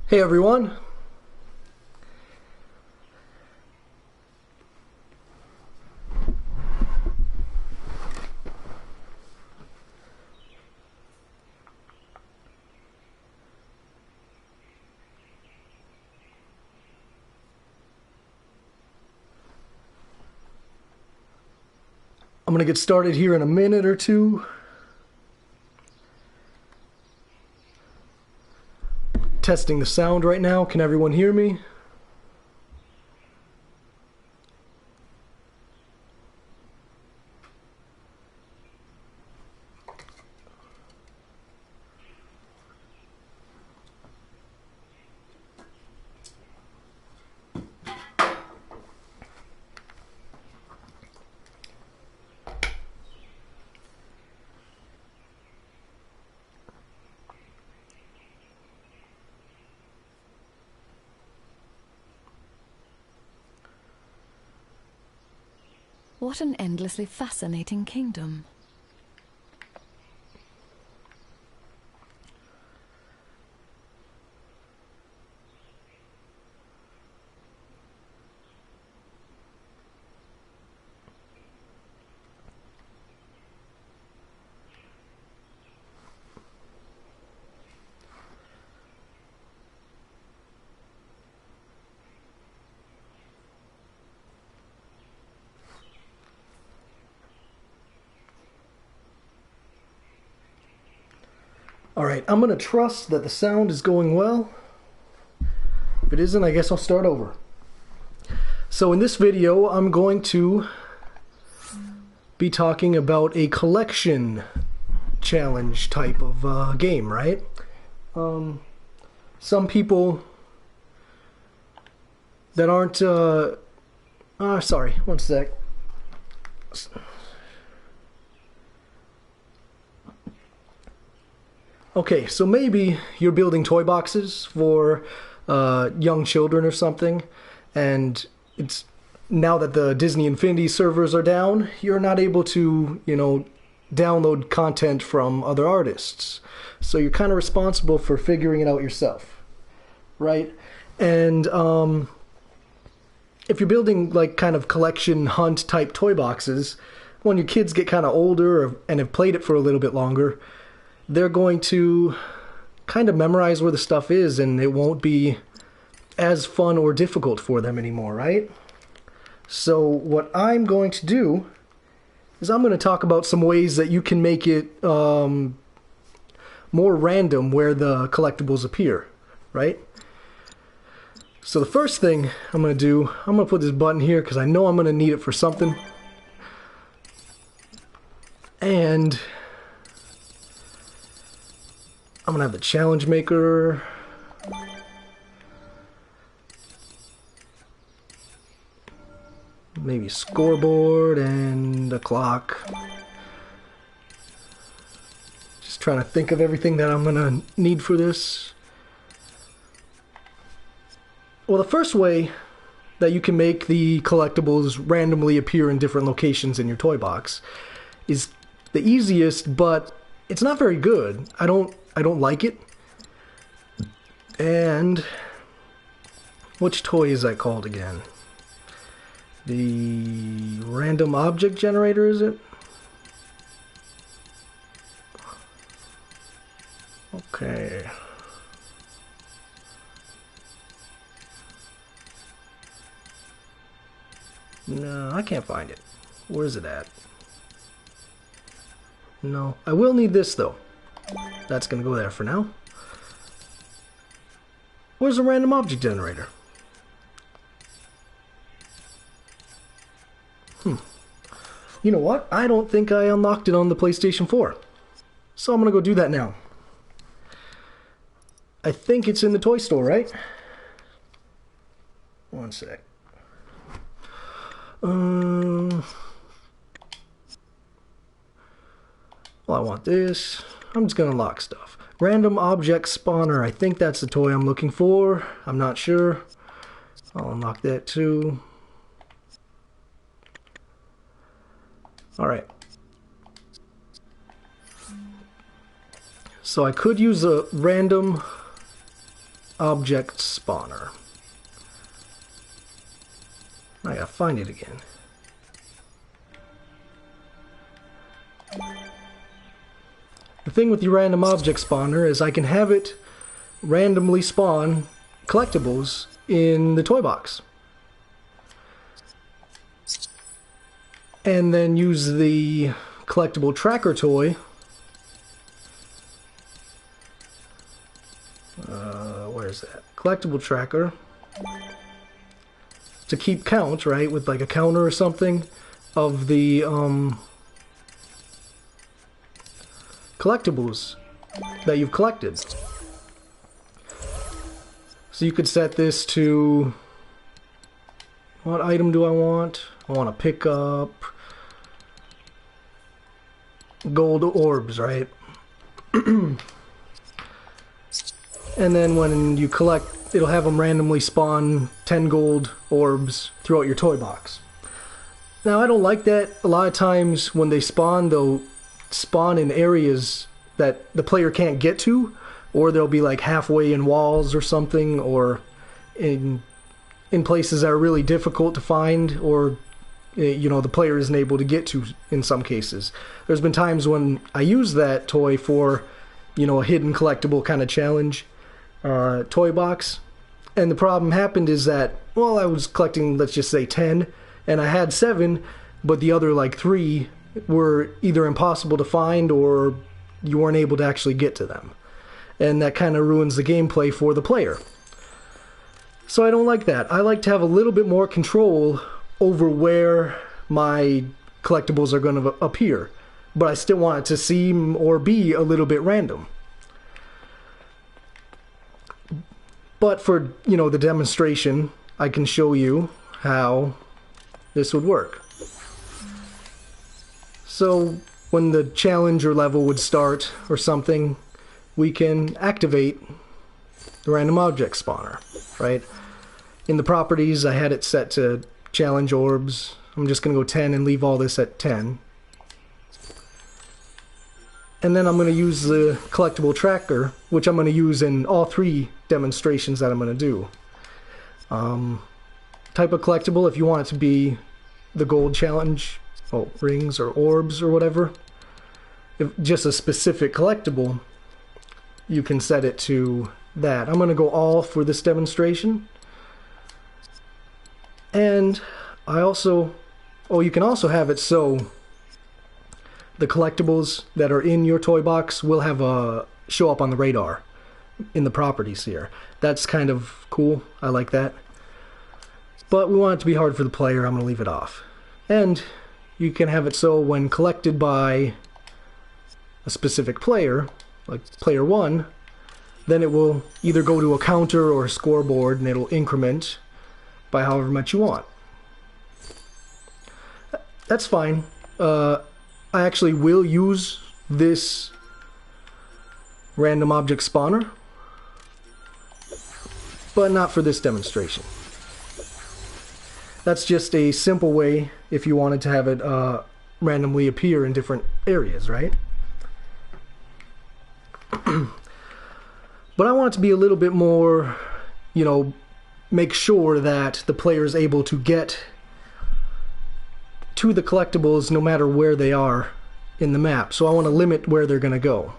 Hey everyone. I'm going to get started here in a minute or two. Testing the sound right now. Can everyone hear me? What an endlessly fascinating kingdom. Alright, I'm going to trust that the sound is going well. If it isn't, I guess I'll start over. So in this video, I'm going to be talking about a collection challenge type of game, right? Some people that aren't... sorry, one sec. Okay, so maybe you're building toy boxes for young children or something, and it's now that the Disney Infinity servers are down, you're not able to, download content from other artists. So you're kind of responsible for figuring it out yourself, right? And if you're building like kind of collection hunt type toy boxes, when your kids get kind of older and have played it for a little bit longer, they're going to kind of memorize where the stuff is, and it won't be as fun or difficult for them anymore, right? So what I'm going to do is I'm going to talk about some ways that you can make it more random where the collectibles appear, right? So the first thing I'm going to do, I'm going to put this button here because I know I'm going to need it for something. And I'm going to have the challenge maker. Maybe scoreboard and a clock. Just trying to think of everything that I'm going to need for this. Well, the first way that you can make the collectibles randomly appear in different locations in your toy box is the easiest, but it's not very good. I don't like it. And which toy is that called again? The random object generator, is it? Okay. No, I can't find it. Where is it at? No. I will need this though. That's gonna go there for now. Where's the random object generator? You know what? I don't think I unlocked it on the PlayStation 4. So I'm gonna go do that now. I think it's in the toy store, right? One sec. Well, I want this. I'm just gonna unlock stuff. Random object spawner. I think that's the toy I'm looking for. I'm not sure. I'll unlock that too. Alright. So I could use a random object spawner. I gotta find it again. The thing with the random object spawner is I can have it randomly spawn collectibles in the toy box. And then use the collectible tracker toy. Where's that? Collectible tracker. To keep count, right? With like a counter or something of the collectibles that you've collected. So you could set this to, what item do I want? I want to pick up gold orbs, right? And then when you collect, it'll have them randomly spawn 10 gold orbs throughout your toy box. Now I don't like that. A lot of times when they spawn, they'll spawn in areas that the player can't get to, or they'll be like halfway in walls or something, or in places that are really difficult to find, or you know, the player isn't able to get to in some cases. There's been times when I use that toy for, you know, a hidden collectible kind of challenge toy box, and the problem happened is that, well, I was collecting, let's just say 10, and I had 7, but the other like 3 were either impossible to find or you weren't able to actually get to them, and that kind of ruins the gameplay for the player. So I don't like that. I like to have a little bit more control over where my collectibles are going to appear, but I still want it to seem or be a little bit random. But for, you know, the demonstration, I can show you how this would work. So when the challenge or level would start or something, we can activate the random object spawner, right? In the properties, I had it set to challenge orbs. I'm just going to go 10 and leave all this at 10. And then I'm going to use the collectible tracker, which I'm going to use in all 3 demonstrations that I'm going to do. Type of collectible, if you want it to be the gold challenge, rings or orbs or whatever, if just a specific collectible, you can set it to that. I'm going to go all for this demonstration. And I also, you can also have it so the collectibles that are in your toy box will have show up on the radar in the properties here. That's kind of cool. I like that. But we want it to be hard for the player. I'm going to leave it off. And you can have it so when collected by a specific player, like player 1, then it will either go to a counter or a scoreboard, and it'll increment by however much you want. That's fine. I actually will use this random object spawner, but not for this demonstration. That's just a simple way if you wanted to have it randomly appear in different areas, right? But I want it to be a little bit more, you know, make sure that the player is able to get to the collectibles no matter where they are in the map. So I want to limit where they're going to go.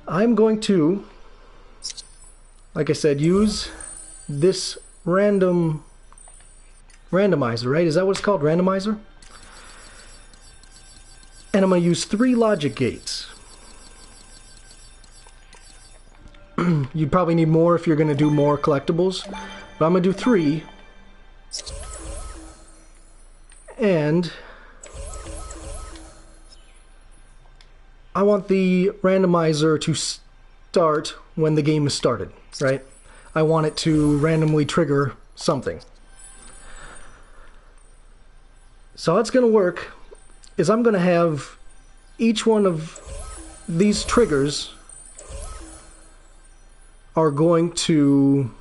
I'm going to, like I said, use this randomizer, right? Is that what it's called? Randomizer? And I'm going to use 3 logic gates. You'd probably need more if you're going to do more collectibles, but I'm going to do 3. And I want the randomizer to start when the game is started, right? I want it to randomly trigger something. So how it's going to work is I'm going to have each one of these triggers are going to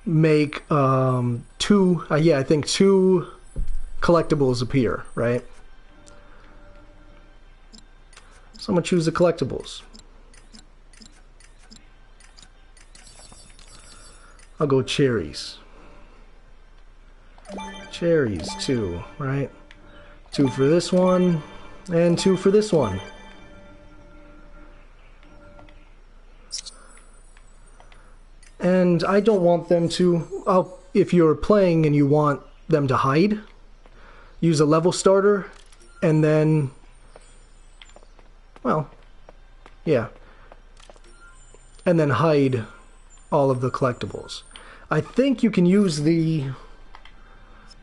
make I think 2 collectibles appear, right? So I'm going to choose the collectibles. I'll go cherries. Cherries, 2, right? 2 for this one, and 2 for this one. And I don't want them to... if you're playing and you want them to hide, use a level starter, and then... well, yeah. And then hide all of the collectibles. I think you can use the...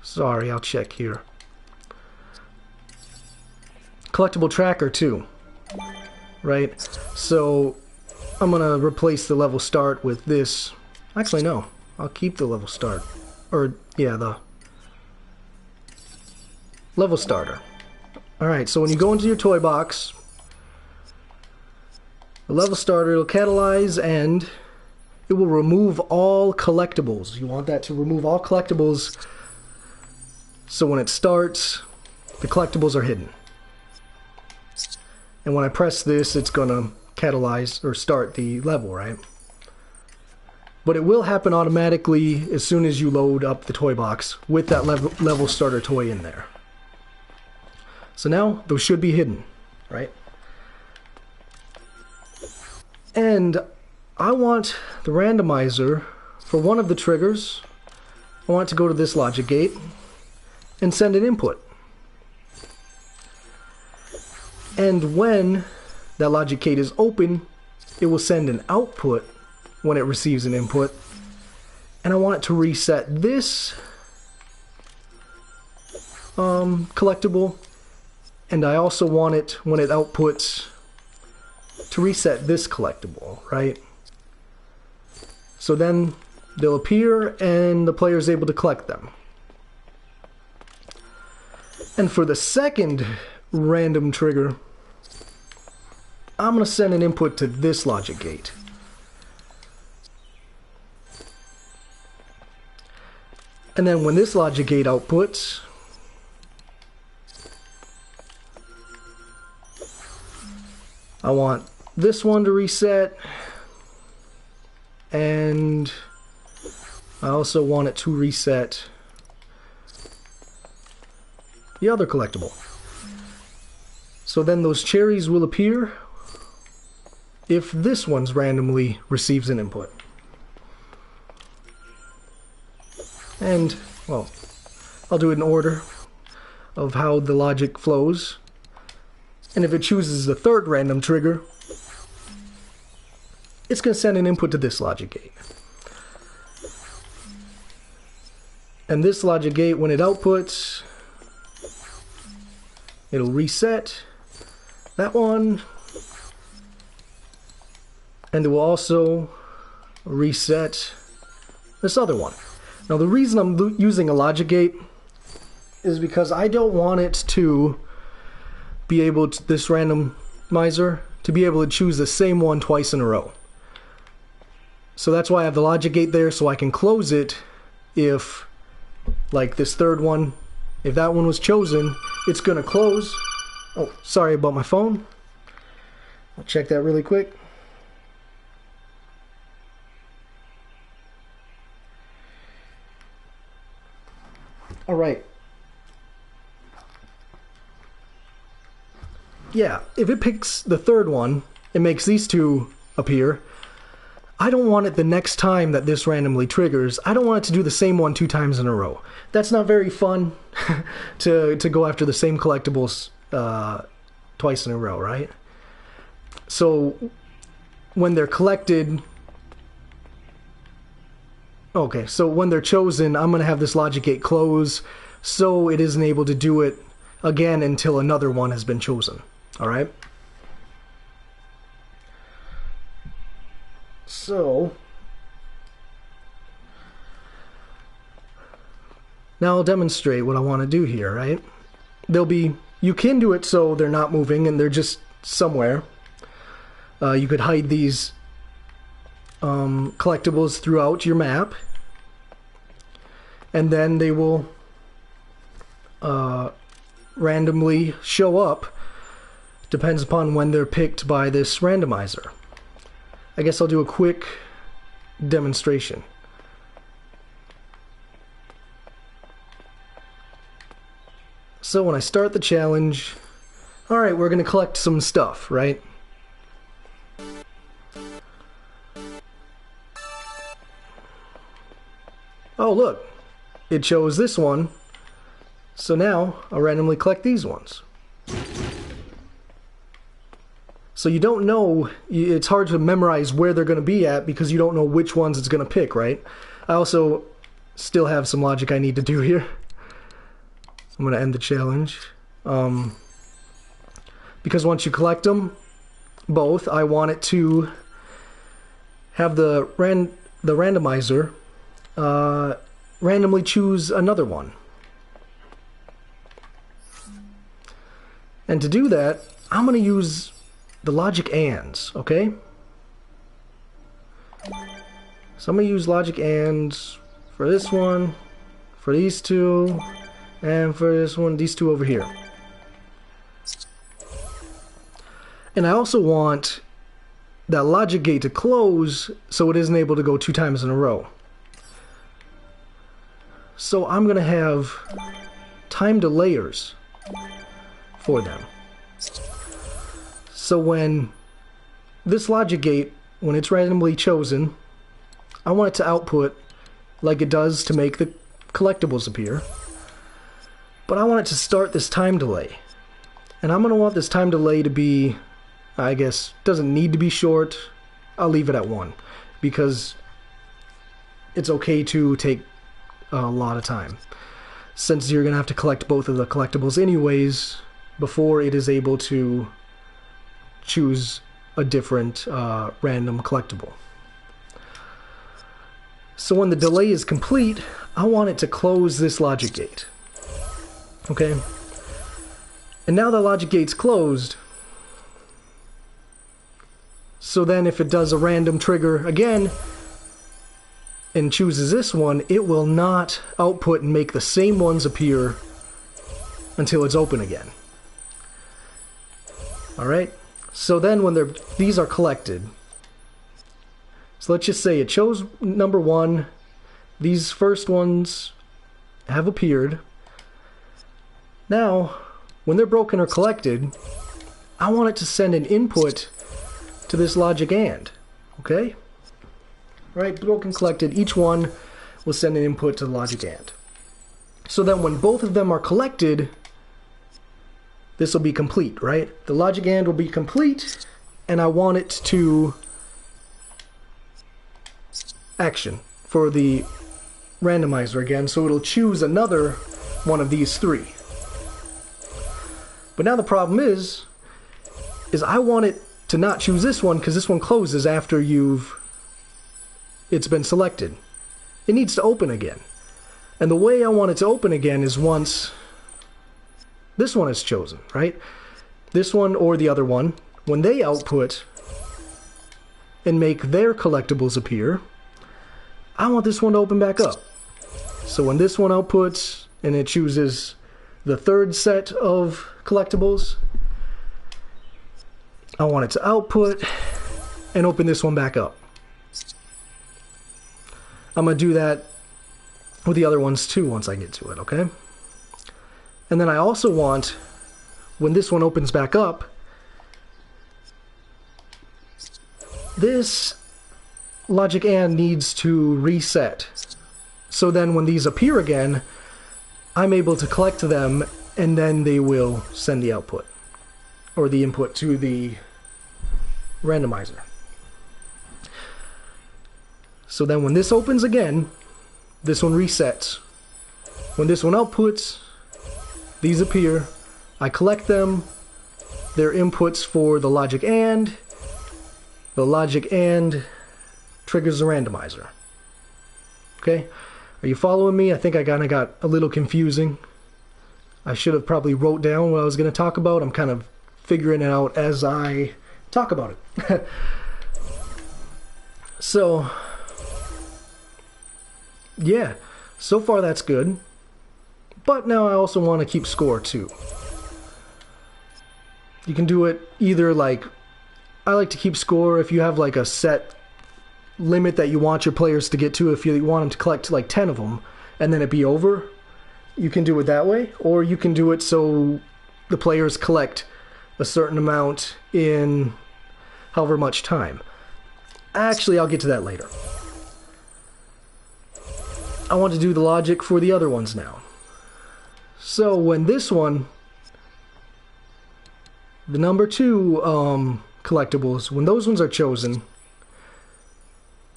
sorry, I'll check here. Collectible tracker too, right? So I'm gonna replace the level start with this. Actually, no, I'll keep the level start, or yeah, the level starter. All right, so when you go into your toy box, the level starter will catalyze and it will remove all collectibles. You want that to remove all collectibles, so when it starts, the collectibles are hidden. And when I press this, it's gonna catalyze or start the level, right? But it will happen automatically as soon as you load up the toy box with that level starter toy in there. So now those should be hidden, right? And I want the randomizer for one of the triggers. I want it to go to this logic gate and send an input. And when that logic gate is open, it will send an output when it receives an input. And I want it to reset this collectible. And I also want it, when it outputs, to reset this collectible, right? So then they'll appear and the player is able to collect them. And for the second random trigger, I'm going to send an input to this logic gate. And then when this logic gate outputs, I want this one to reset, and I also want it to reset the other collectible. So then those cherries will appear if this one's randomly receives an input. And, well, I'll do it in order of how the logic flows. And if it chooses the third random trigger, it's going to send an input to this logic gate. And this logic gate, when it outputs, it'll reset that one, and it will also reset this other one. Now the reason I'm using a logic gate is because I don't want it to be able to, this randomizer, to be able to choose the same one twice in a row. So that's why I have the logic gate there, so I can close it if, like this third one, if that one was chosen, it's gonna close. Oh, sorry about my phone. I'll check that really quick. All right. Yeah, if it picks the third one, it makes these two appear. I don't want it the next time that this randomly triggers, I don't want it to do the same one 2 times in a row. That's not very fun to go after the same collectibles twice in a row, right? So when they're collected, okay, so when they're chosen, I'm going to have this logic gate close so it isn't able to do it again until another one has been chosen. All right? So now I'll demonstrate what I want to do here, right? You can do it so they're not moving and they're just somewhere. You could hide these collectibles throughout your map, and then they will randomly show up. Depends upon when they're picked by this randomizer. I guess I'll do a quick demonstration. So when I start the challenge, alright, we're going to collect some stuff, right? Oh, look, it chose this one. So now I'll randomly collect these ones. So you don't know, it's hard to memorize where they're going to be at because you don't know which ones it's going to pick, right? I also still have some logic I need to do here. I'm going to end the challenge. Because once you collect them, both, I want it to have the randomizer randomly choose another one. And to do that, I'm going to use the logic ands, okay? So I'm going to use logic ands for this one, for these two, and for this one, these two over here. And I also want that logic gate to close so it isn't able to go 2 times in a row. So I'm going to have time delayers for them. So when this logic gate, when it's randomly chosen, I want it to output like it does to make the collectibles appear. But I want it to start this time delay. And I'm going to want this time delay to be, I guess, doesn't need to be short. I'll leave it at 1 because it's okay to take a lot of time, since you're going to have to collect both of the collectibles anyways before it is able to choose a different random collectible. So when the delay is complete, I want it to close this logic gate. Okay? And now the logic gate's closed. So then if it does a random trigger again and chooses this one, it will not output and make the same ones appear until it's open again. Alright? So then when these are collected, so let's just say it chose number 1, these first ones have appeared. Now, when they're broken or collected, I want it to send an input to this logic AND, okay? Right, broken, collected, each one will send an input to the logic AND. So then when both of them are collected, this will be complete, right? The logic AND will be complete, and I want it to action for the randomizer again, so it'll choose another one of these 3. But now the problem is I want it to not choose this one because this one closes after it's been selected. It needs to open again. And the way I want it to open again is once this one is chosen, right? This one or the other one, when they output and make their collectibles appear, I want this one to open back up. So when this one outputs and it chooses the 3rd set of collectibles, I want it to output and open this one back up. I'm going to do that with the other ones too once I get to it, okay? And then I also want, when this one opens back up, this logic AND needs to reset. So then when these appear again, I'm able to collect them and then they will send the output or the input to the randomizer. So then when this opens again, this one resets. When this one outputs, these appear, I collect them, they're inputs for the logic AND triggers the randomizer. Okay? Are you following me? I think I kind of got a little confusing. I should have probably wrote down what I was going to talk about. I'm kind of figuring it out as I talk about it. So, yeah, so far that's good. But now I also want to keep score too. You can do it either like, I like to keep score if you have like a set limit that you want your players to get to. If you want them to collect like 10 of them and then it be over, you can do it that way, or you can do it so the players collect a certain amount in however much time. Actually, I'll get to that later. I want to do the logic for the other ones now. So when this one, the number 2 collectibles, when those ones are chosen,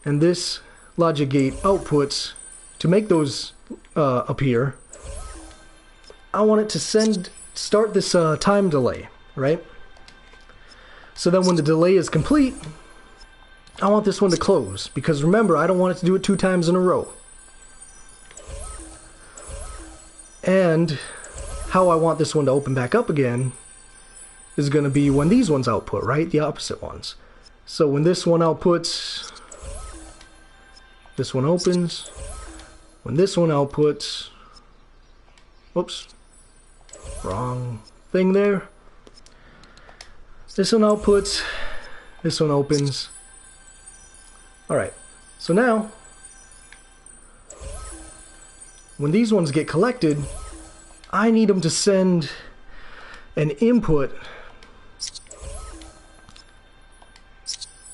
and this logic gate outputs to make those appear, I want it to start this time delay, right? So then when the delay is complete, I want this one to close, because remember, I don't want it to do it 2 times in a row. And how I want this one to open back up again is going to be when these ones output, right? The opposite ones. So when this one outputs, this one opens. When this one outputs, whoops, wrong thing there. This one outputs, this one opens. Alright, so now, when these ones get collected, I need them to send an input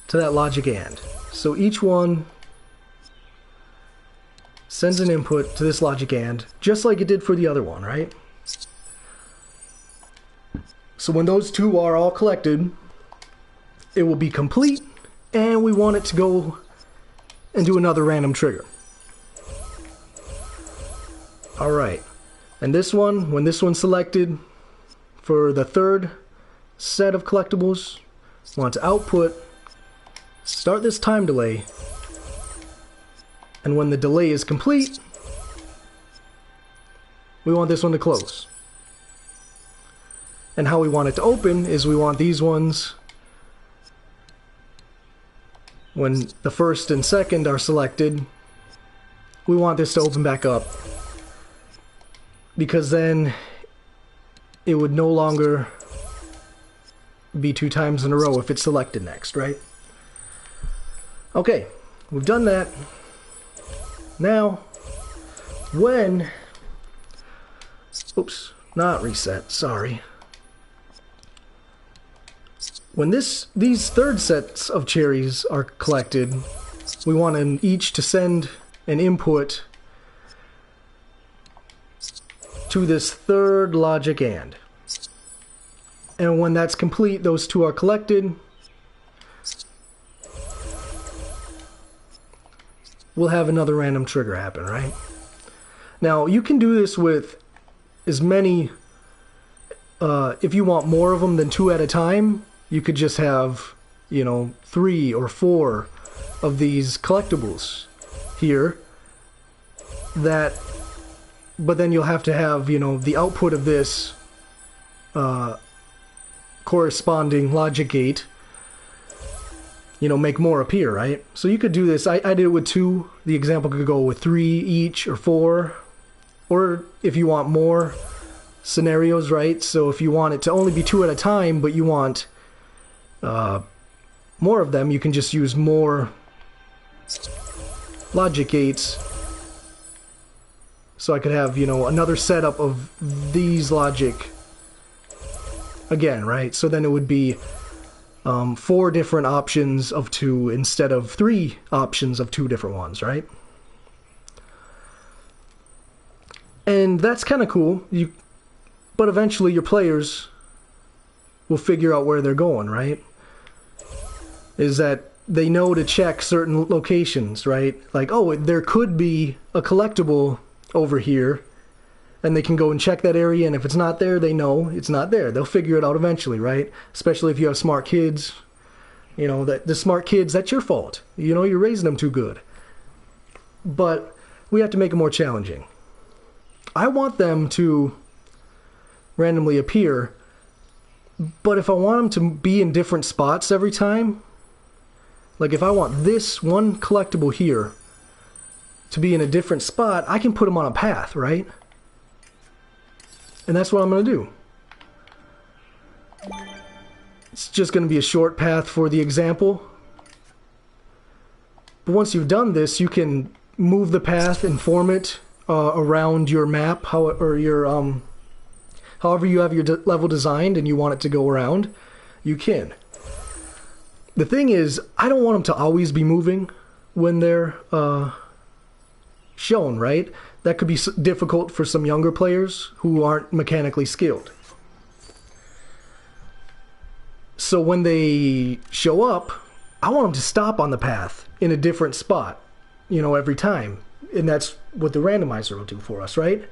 to that logic AND. So each one sends an input to this logic AND, just like it did for the other one, right? So when those 2 are all collected, it will be complete, and we want it to go and do another random trigger. Alright, and this one, when this one's selected for the 3rd set of collectibles, we want to output, start this time delay, and when the delay is complete, we want this one to close. And how we want it to open is we want these ones, when the 1st and 2nd are selected, we want this to open back up, because then it would no longer be 2 times in a row if it's selected next, right? Okay, we've done that. Now, when, oops, not reset, sorry. When these 3rd sets of cherries are collected, we want them each to send an input to this 3rd logic AND. And when that's complete, those 2 are collected, we'll have another random trigger happen, right? Now, you can do this with as many, if you want more of them than 2 at a time, you could just have, 3 or 4 of these collectibles here, but then you'll have to have, the output of this corresponding logic gate, make more appear, right? So you could do this. I did it with 2. The example could go with 3 each, or 4. Or if you want more scenarios, right? So if you want it to only be 2 at a time, but you want more of them, you can just use more logic gates. So I could have, another setup of these logic again, right? So then it would be 4 different options of 2 instead of 3 options of 2 different ones, right? And that's kind of cool. But eventually your players will figure out where they're going, right? Is that they know to check certain locations, right? Like, oh, there could be a collectible over here, and they can go and check that area, and if it's not there, they know it's not there. They'll figure it out eventually, right? Especially if you have smart kids. That the smart kids, that's your fault. You're raising them too good. But we have to make it more challenging. I want them to randomly appear, but if I want them to be in different spots every time, like if I want this one collectible here to be in a different spot, I can put them on a path, right? And that's what I'm going to do. It's just going to be a short path for the example. But once you've done this, you can move the path and form it around your map, or your however you have your level designed and you want it to go around, you can. The thing is, I don't want them to always be moving when they're shown, right? That could be difficult for some younger players who aren't mechanically skilled. So when they show up, I want them to stop on the path in a different spot, every time. And that's what the randomizer will do for us, right?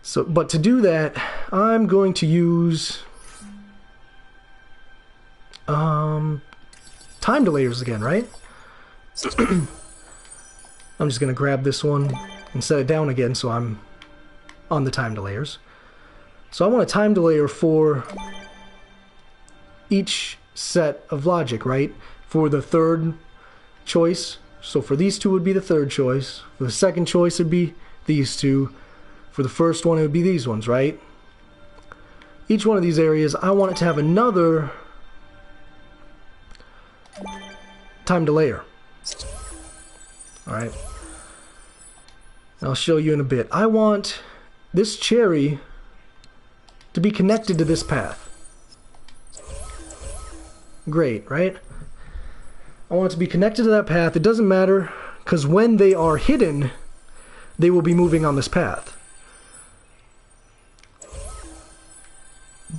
So, but to do that, I'm going to use time delayers again, right? I'm just going to grab this one and set it down again so I'm on the time delayers. So I want a time delayer for each set of logic, right? For the third choice, so for these two would be the third choice. For the second choice would be these two. For the first one it would be these ones, right? Each one of these areas, I want it to have another time delayer. Alright. I'll show you in a bit. I want this cherry to be connected to this path. Great, right? I want it to be connected to that path. It doesn't matter, because when they are hidden, they will be moving on this path.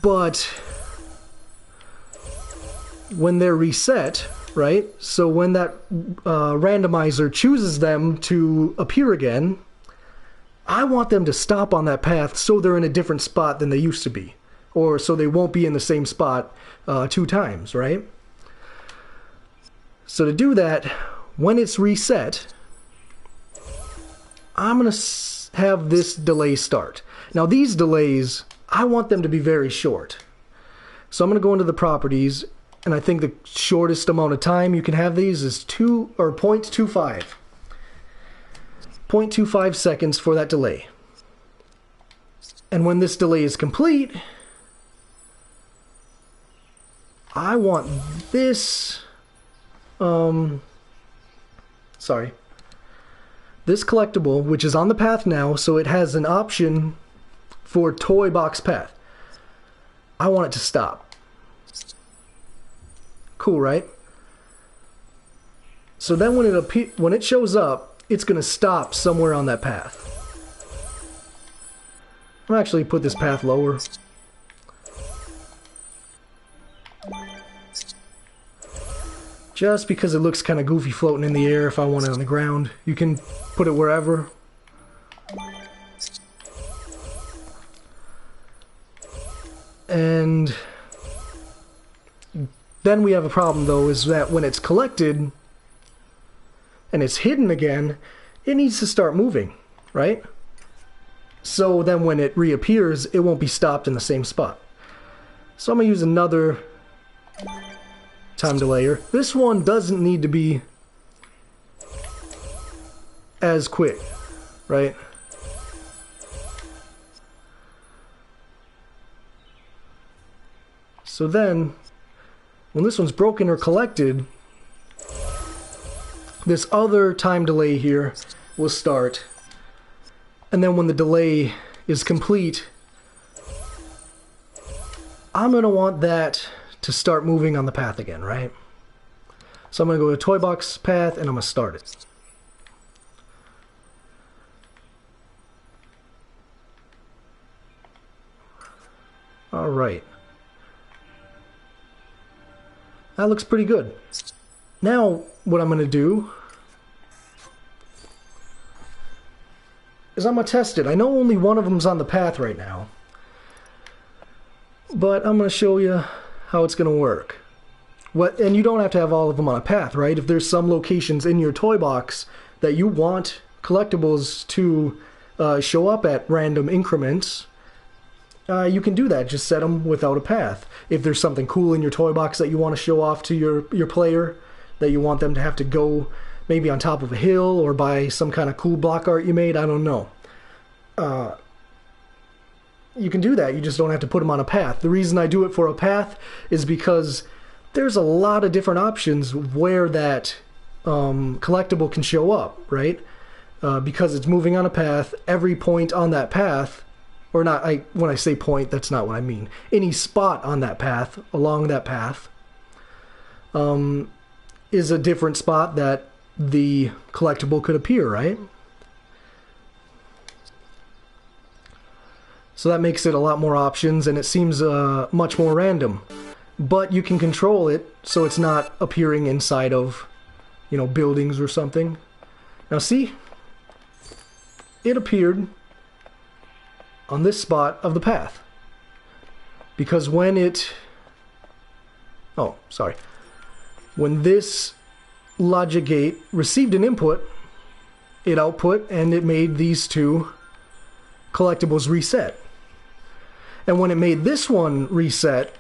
But when they're reset, right? So when that randomizer chooses them to appear again, I want them to stop on that path so they're in a different spot than they used to be. Or so they won't be in the same spot 2 times, right? So to do that, when it's reset, I'm going to have this delay start. Now these delays, I want them to be very short. So I'm going to go into the properties, and I think the shortest amount of time you can have these is 0.25. 0.25 seconds for that delay. And when this delay is complete, I want this this collectible, which is on the path now, so it has an option for Toybox path. I want it to stop. Cool, right? So then when it shows up, it's going to stop somewhere on that path. I'll actually put this path lower. Just because it looks kind of goofy floating in the air. If I want it on the ground, you can put it wherever. And then we have a problem, though, is that when it's collected and it's hidden again, it needs to start moving, right? So then when it reappears, it won't be stopped in the same spot. So I'm going to use another time delayer. This one doesn't need to be as quick, right? So then, when this one's broken or collected, this other time delay here will start. And then when the delay is complete, I'm going to want that to start moving on the path again, right? So I'm going to go to Toybox path and I'm going to start it. Alright. That looks pretty good. Now, what I'm going to do is I'm going to test it. I know only one of them's on the path right now, but I'm going to show you how it's going to work. And you don't have to have all of them on a path, right? If there's some locations in your toy box that you want collectibles to show up at random increments, you can do that. Just set them without a path. If there's something cool in your toy box that you want to show off to your player, that you want them to have to go maybe on top of a hill or buy some kind of cool block art you made, I don't know. You can do that. You just don't have to put them on a path. The reason I do it for a path is because there's a lot of different options where that collectible can show up, right? because it's moving on a path, every point on that path, or not, when I say point, that's not what I mean. Any spot on that path, along that path, is a different spot that the collectible could appear, right? So that makes it a lot more options, and it seems much more random. But you can control it so it's not appearing inside of, you know, buildings or something. Now see? It appeared on this spot of the path. Because when it... Oh, sorry. When this logic gate received an input, it output, and it made these two collectibles reset. And when it made this one reset,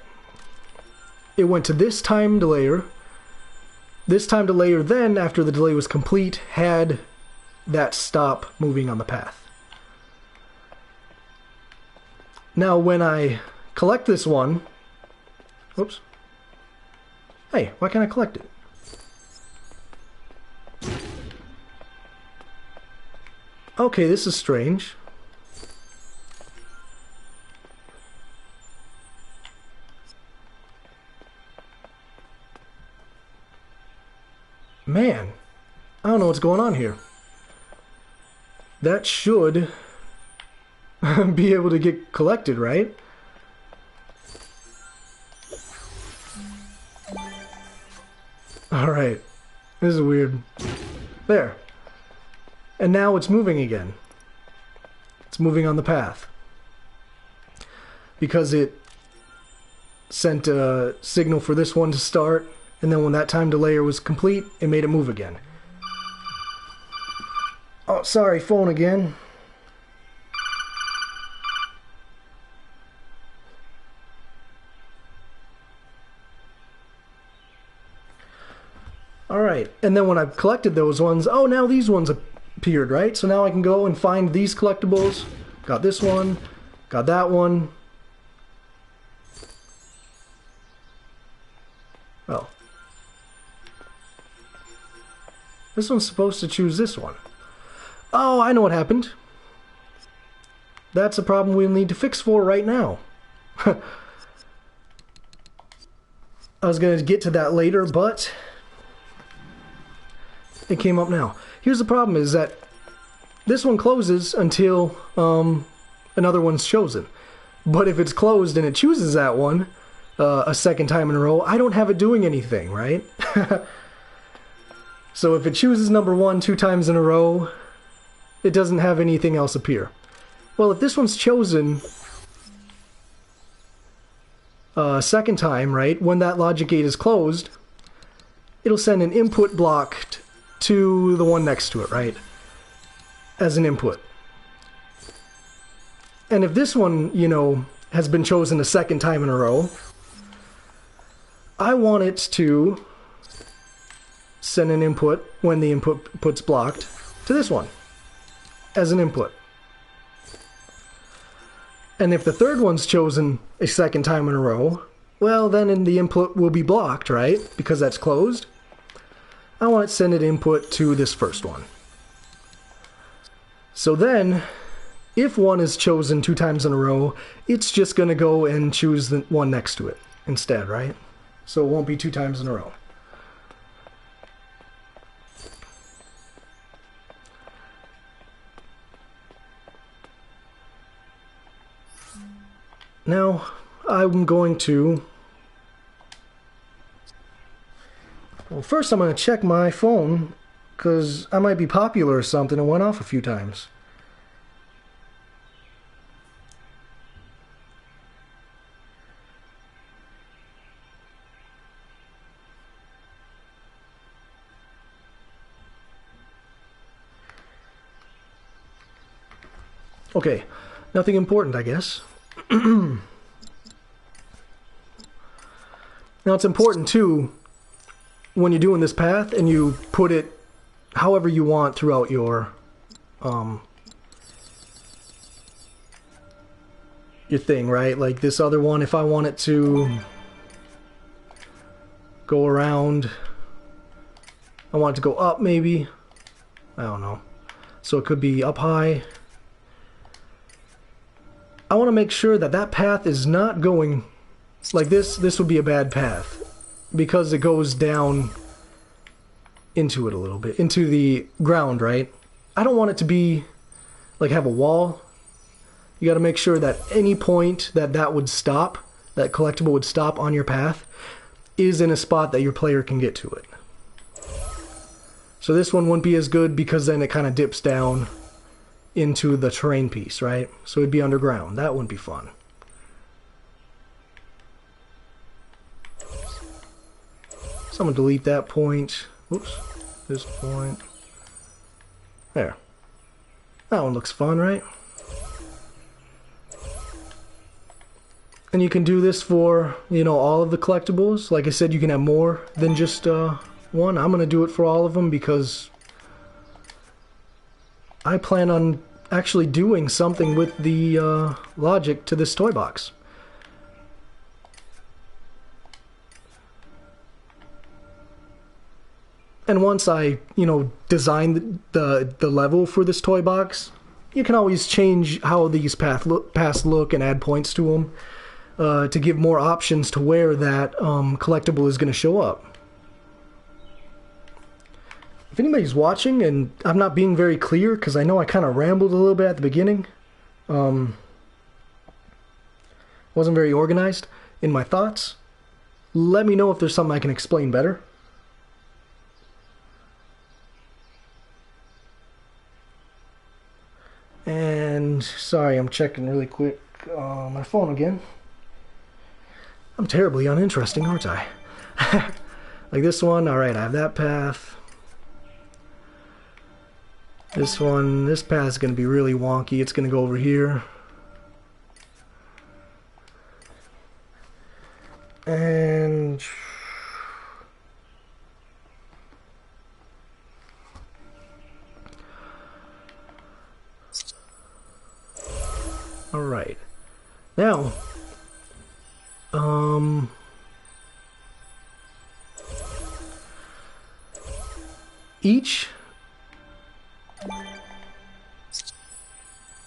it went to this time delayer. This time delayer then, after the delay was complete, had that stop moving on the path. Now when I collect this one... Whoops. Hey, why can't I collect it? Okay, this is strange. Man, I don't know what's going on here. That should be able to get collected, right? Alright. This is weird. There. And now it's moving again. It's moving on the path. Because it sent a signal for this one to start, and then when that time delayer was complete, it made it move again. Oh, sorry, phone again. Alright, and then when I've collected those ones, oh, now these ones appeared, right? So now I can go and find these collectibles. Got this one, got that one. Oh. This one's supposed to choose this one. Oh, I know what happened. That's a problem we'll need to fix for right now. I was going to get to that later, but it came up now. Here's the problem, is that this one closes until another one's chosen. But if it's closed and it chooses that one a second time in a row, I don't have it doing anything, right? So if it chooses number 1 2 times in a row, it doesn't have anything else appear. Well, if this one's chosen a second time, right, when that logic gate is closed, it'll send an input block to the one next to it, right, as an input. And if this one, you know, has been chosen a second time in a row, I want it to send an input when the input's blocked to this one as an input. And if the third one's chosen a second time in a row, well, then the input will be blocked, right? Because that's closed. I want it to send an input to this first one. So then, if one is chosen 2 times in a row, it's just going to go and choose the one next to it instead, right? So it won't be 2 times in a row. Now, I'm going to... Well, first I'm going to check my phone, because I might be popular or something and went off a few times. Okay, nothing important, I guess. Now it's important too, when you're doing this path and you put it however you want throughout your thing, right? Like this other one, if I want it to go around, I want it to go up maybe, I don't know. So it could be up high. I want to make sure that that path is not going like this. This would be a bad path because it goes down into it a little bit, into the ground, right? I don't want it to be like have a wall. You got to make sure that any point that would stop, that collectible would stop on your path, is in a spot that your player can get to it. So this one wouldn't be as good because then it kind of dips down into the terrain piece, right? So it'd be underground. That wouldn't be fun. So I'm going to delete that point. Oops. This point. There. That one looks fun, right? And you can do this for, you know, all of the collectibles. Like I said, you can have more than just one. I'm going to do it for all of them because I plan on actually doing something with the logic to this toy box. And once I, you know, design the level for this toy box, you can always change how these paths look and add points to them to give more options to where that collectible is going to show up. If anybody's watching and I'm not being very clear, because I know I kind of rambled a little bit at the beginning, wasn't very organized in my thoughts, let me know if there's something I can explain better. And sorry, I'm checking really quick my phone again. I'm terribly uninteresting, aren't I? Like this one, alright, I have that path. This one, this path is going to be really wonky. It's going to go over here. And alright. Now, each,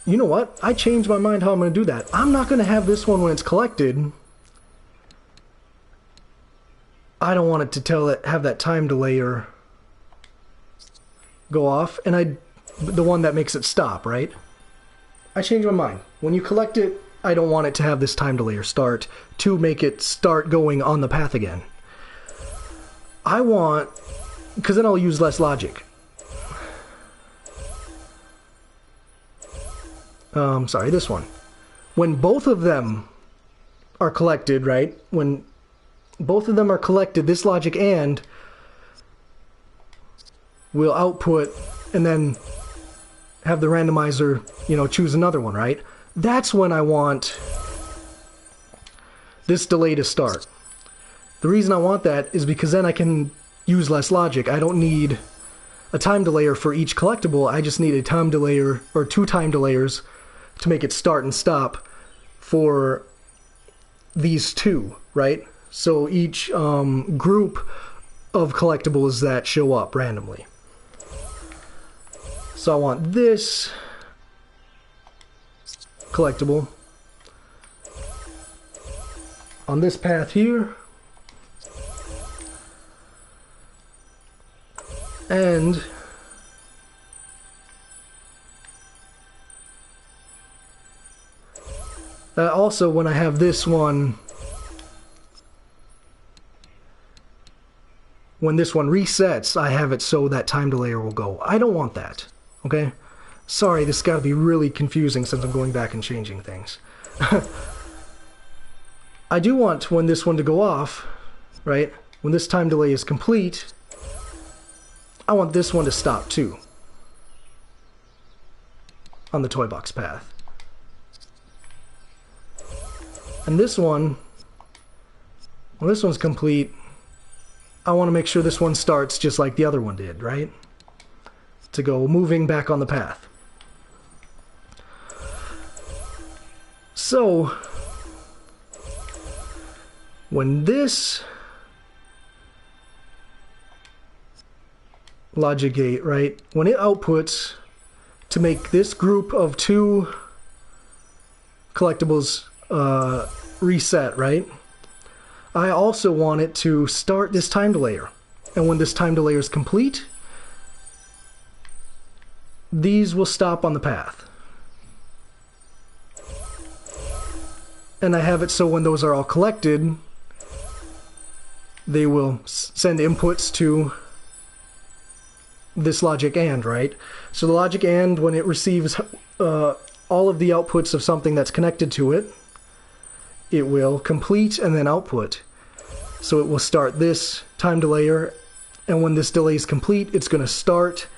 you know what? I changed my mind how I'm going to do that. I'm not going to have this one when it's collected. I don't want it to tell it, have that time delayer go off, and the one that makes it stop, right? I changed my mind. When you collect it, I don't want it to have this time delayer start to make it start going on the path again. I want, because then I'll use less logic. Sorry, this one. When both of them are collected, right? When both of them are collected, this logic and will output and then have the randomizer, you know, choose another one, right? That's when I want this delay to start. The reason I want that is because then I can use less logic. I don't need a time delayer for each collectible. I just need a time delayer or 2 time delayers to make it start and stop for these 2, right? So each group of collectibles that show up randomly. So I want this collectible on this path here, and also when I have this one, when this one resets, I have it so that time delayer will go. I don't want that, okay? Sorry, this has got to be really confusing since I'm going back and changing things. I do want when this one to go off, right? When this time delay is complete, I want this one to stop too on the toy box path. And this one, when this one's complete, I want to make sure this one starts just like the other one did, right? To go moving back on the path. So, when this logic gate, right, when it outputs to make this group of 2 collectibles reset, right? I also want it to start this time delayer. And when this time delayer is complete, these will stop on the path. And I have it so when those are all collected, they will send inputs to this logic AND, right? So the logic AND, when it receives all of the outputs of something that's connected to it, it will complete and then output. So it will start this time delayer, and when this delay is complete, it's going to start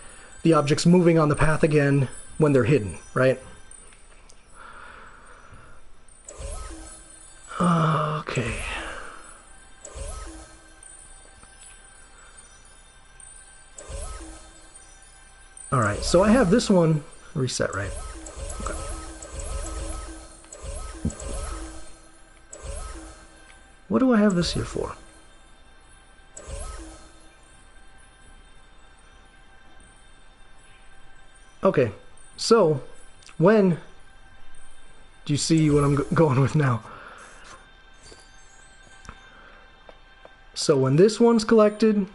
the objects moving on the path again when they're hidden, right? Okay. Alright, so I have this one reset, right? Okay. What do I have this here for? Okay, so when do you see what I'm going with now? So when this one's collected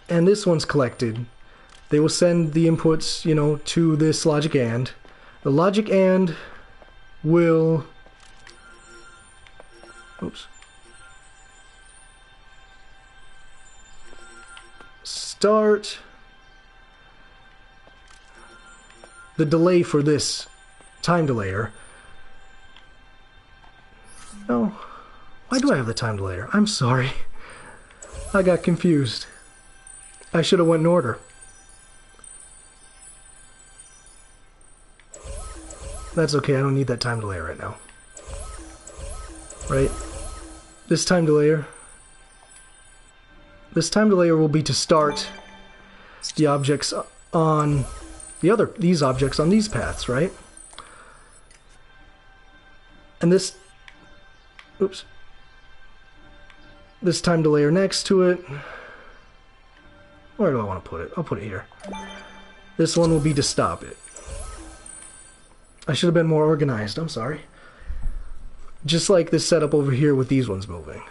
and this one's collected, they will send the inputs, you know, to this logic AND. The logic AND will, oops, start the delay for this time delayer. No, why do I have the time delayer? I'm sorry, I got confused. I should have went in order. That's okay, I don't need that time delay right now. Right? This time delayer will be to start the objects on these objects on these paths, right? And this, oops, this time delayer next to it, where do I want to put it? I'll put it here. This one will be to stop it. I should have been more organized, I'm sorry. Just like this setup over here with these ones moving.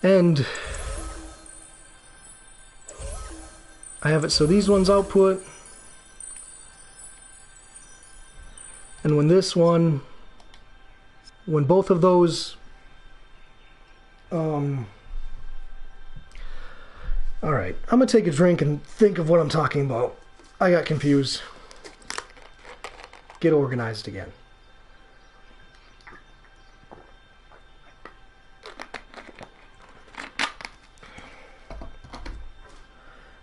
And I have it so these ones output, and when this one, when both of those, alright, I'm gonna take a drink and think of what I'm talking about. I got confused. Get organized again.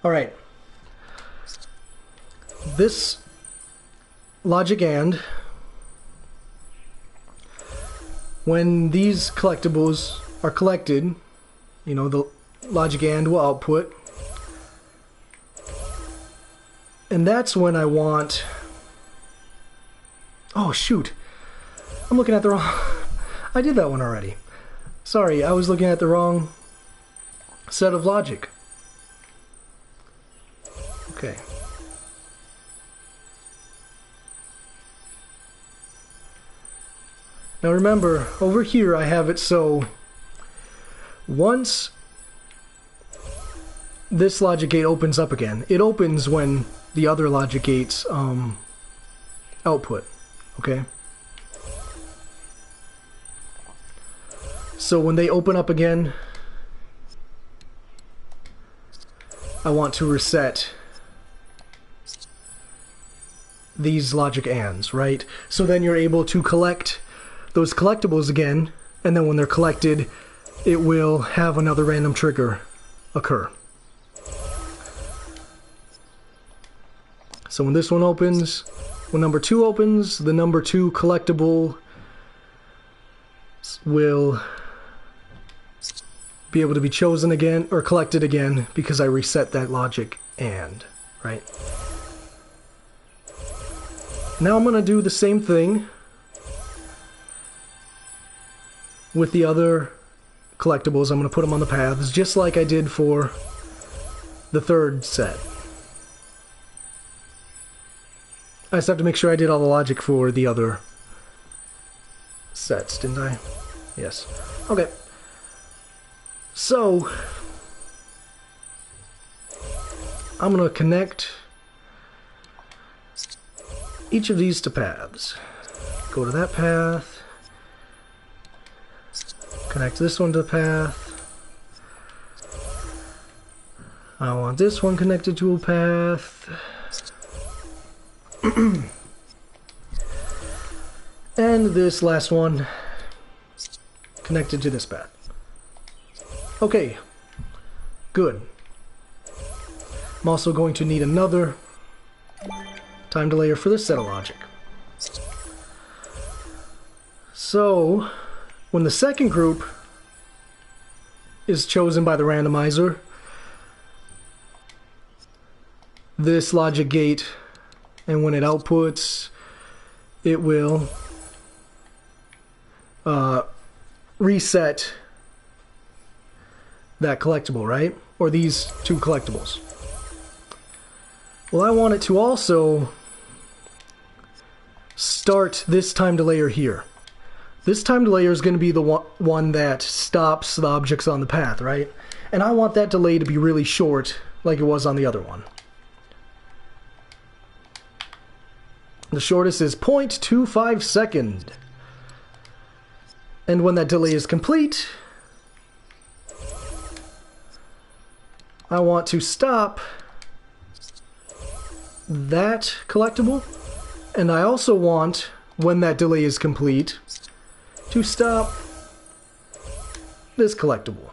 Alright. This logic AND, when these collectibles are collected, you know, the logic AND will output. And that's when I want... Oh, shoot. I'm looking at the wrong... I did that one already. Sorry, I was looking at the wrong set of logic. Okay. Now remember, over here I have it so once this logic gate opens up again, it opens when the other logic gates output, okay? So when they open up again, I want to reset these logic ANDs, right? So then you're able to collect those collectibles again, and then when they're collected, it will have another random trigger occur. So when this one opens, when number 2 opens, the number 2 collectible will be able to be chosen again, or collected again, because I reset that logic AND, right? Now I'm going to do the same thing with the other collectibles. I'm going to put them on the paths, just like I did for the third set. I just have to make sure I did all the logic for the other sets, didn't I? Yes. Okay. So, I'm going to connect each of these to paths. Go to that path. Connect this one to the path. I want this one connected to a path. And this last one connected to this path. Okay, good. I'm also going to need another time delayer for this set of logic. So, when the second group is chosen by the randomizer, this logic gate, and when it outputs, it will reset that collectible, right? Or these two collectibles. Well, I want it to also start this time delayer here. This time delayer is going to be the one that stops the objects on the path, right? And I want that delay to be really short, like it was on the other one. The shortest is 0.25 seconds. And when that delay is complete, I want to stop that collectible, and I also want, when that delay is complete, to stop this collectible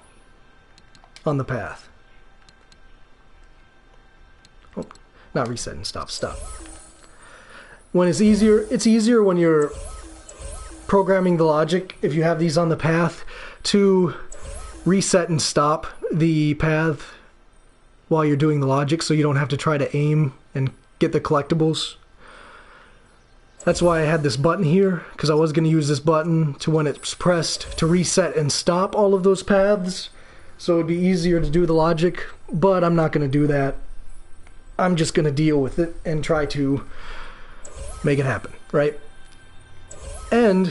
on the path. Oh, not reset and stop. When it's easier when you're programming the logic, if you have these on the path, to reset and stop the path while you're doing the logic, so you don't have to try to aim and get the collectibles. That's why I had this button here, because I was going to use this button to, when it's pressed, to reset and stop all of those paths, so it'd be easier to do the logic, but I'm not going to do that. I'm just going to deal with it and try to make it happen, right? And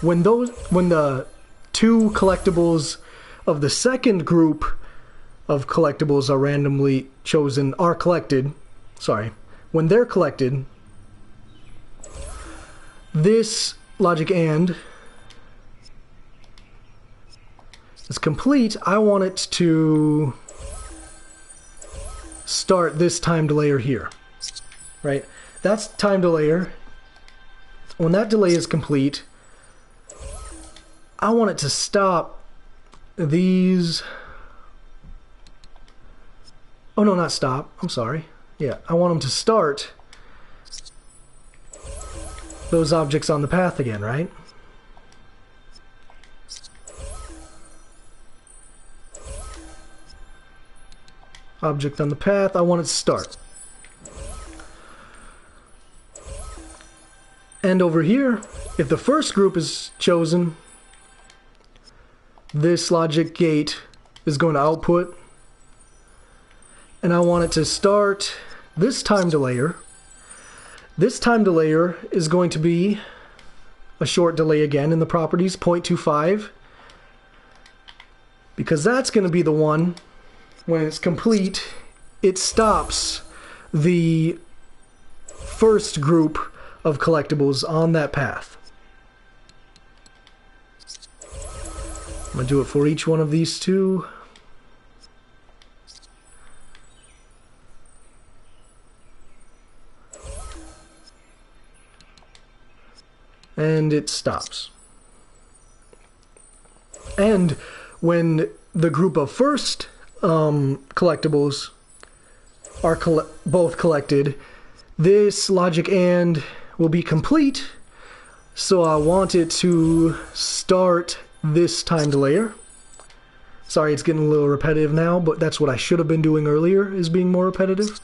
when the two collectibles of the second group of collectibles are randomly chosen, when they're collected, this logic AND is complete. I want it to start this time delayer here, right? That's time delayer. When that delay is complete, I want it to stop these. Oh no, not stop. I'm sorry. Yeah, I want them to start those objects on the path again, right? Object on the path, I want it to start. And over here, if the first group is chosen, this logic gate is going to output, and I want it to start this time delayer. This time delayer is going to be a short delay again in the properties, 0.25, because that's going to be the one, when it's complete, it stops the first group of collectibles on that path. I'm going to do it for each one of these two. And it stops. And when the group of first collectibles are both collected, this logic AND will be complete, so I want it to start this time delayer. Sorry, it's getting a little repetitive now, but that's what I should have been doing earlier, is being more repetitive.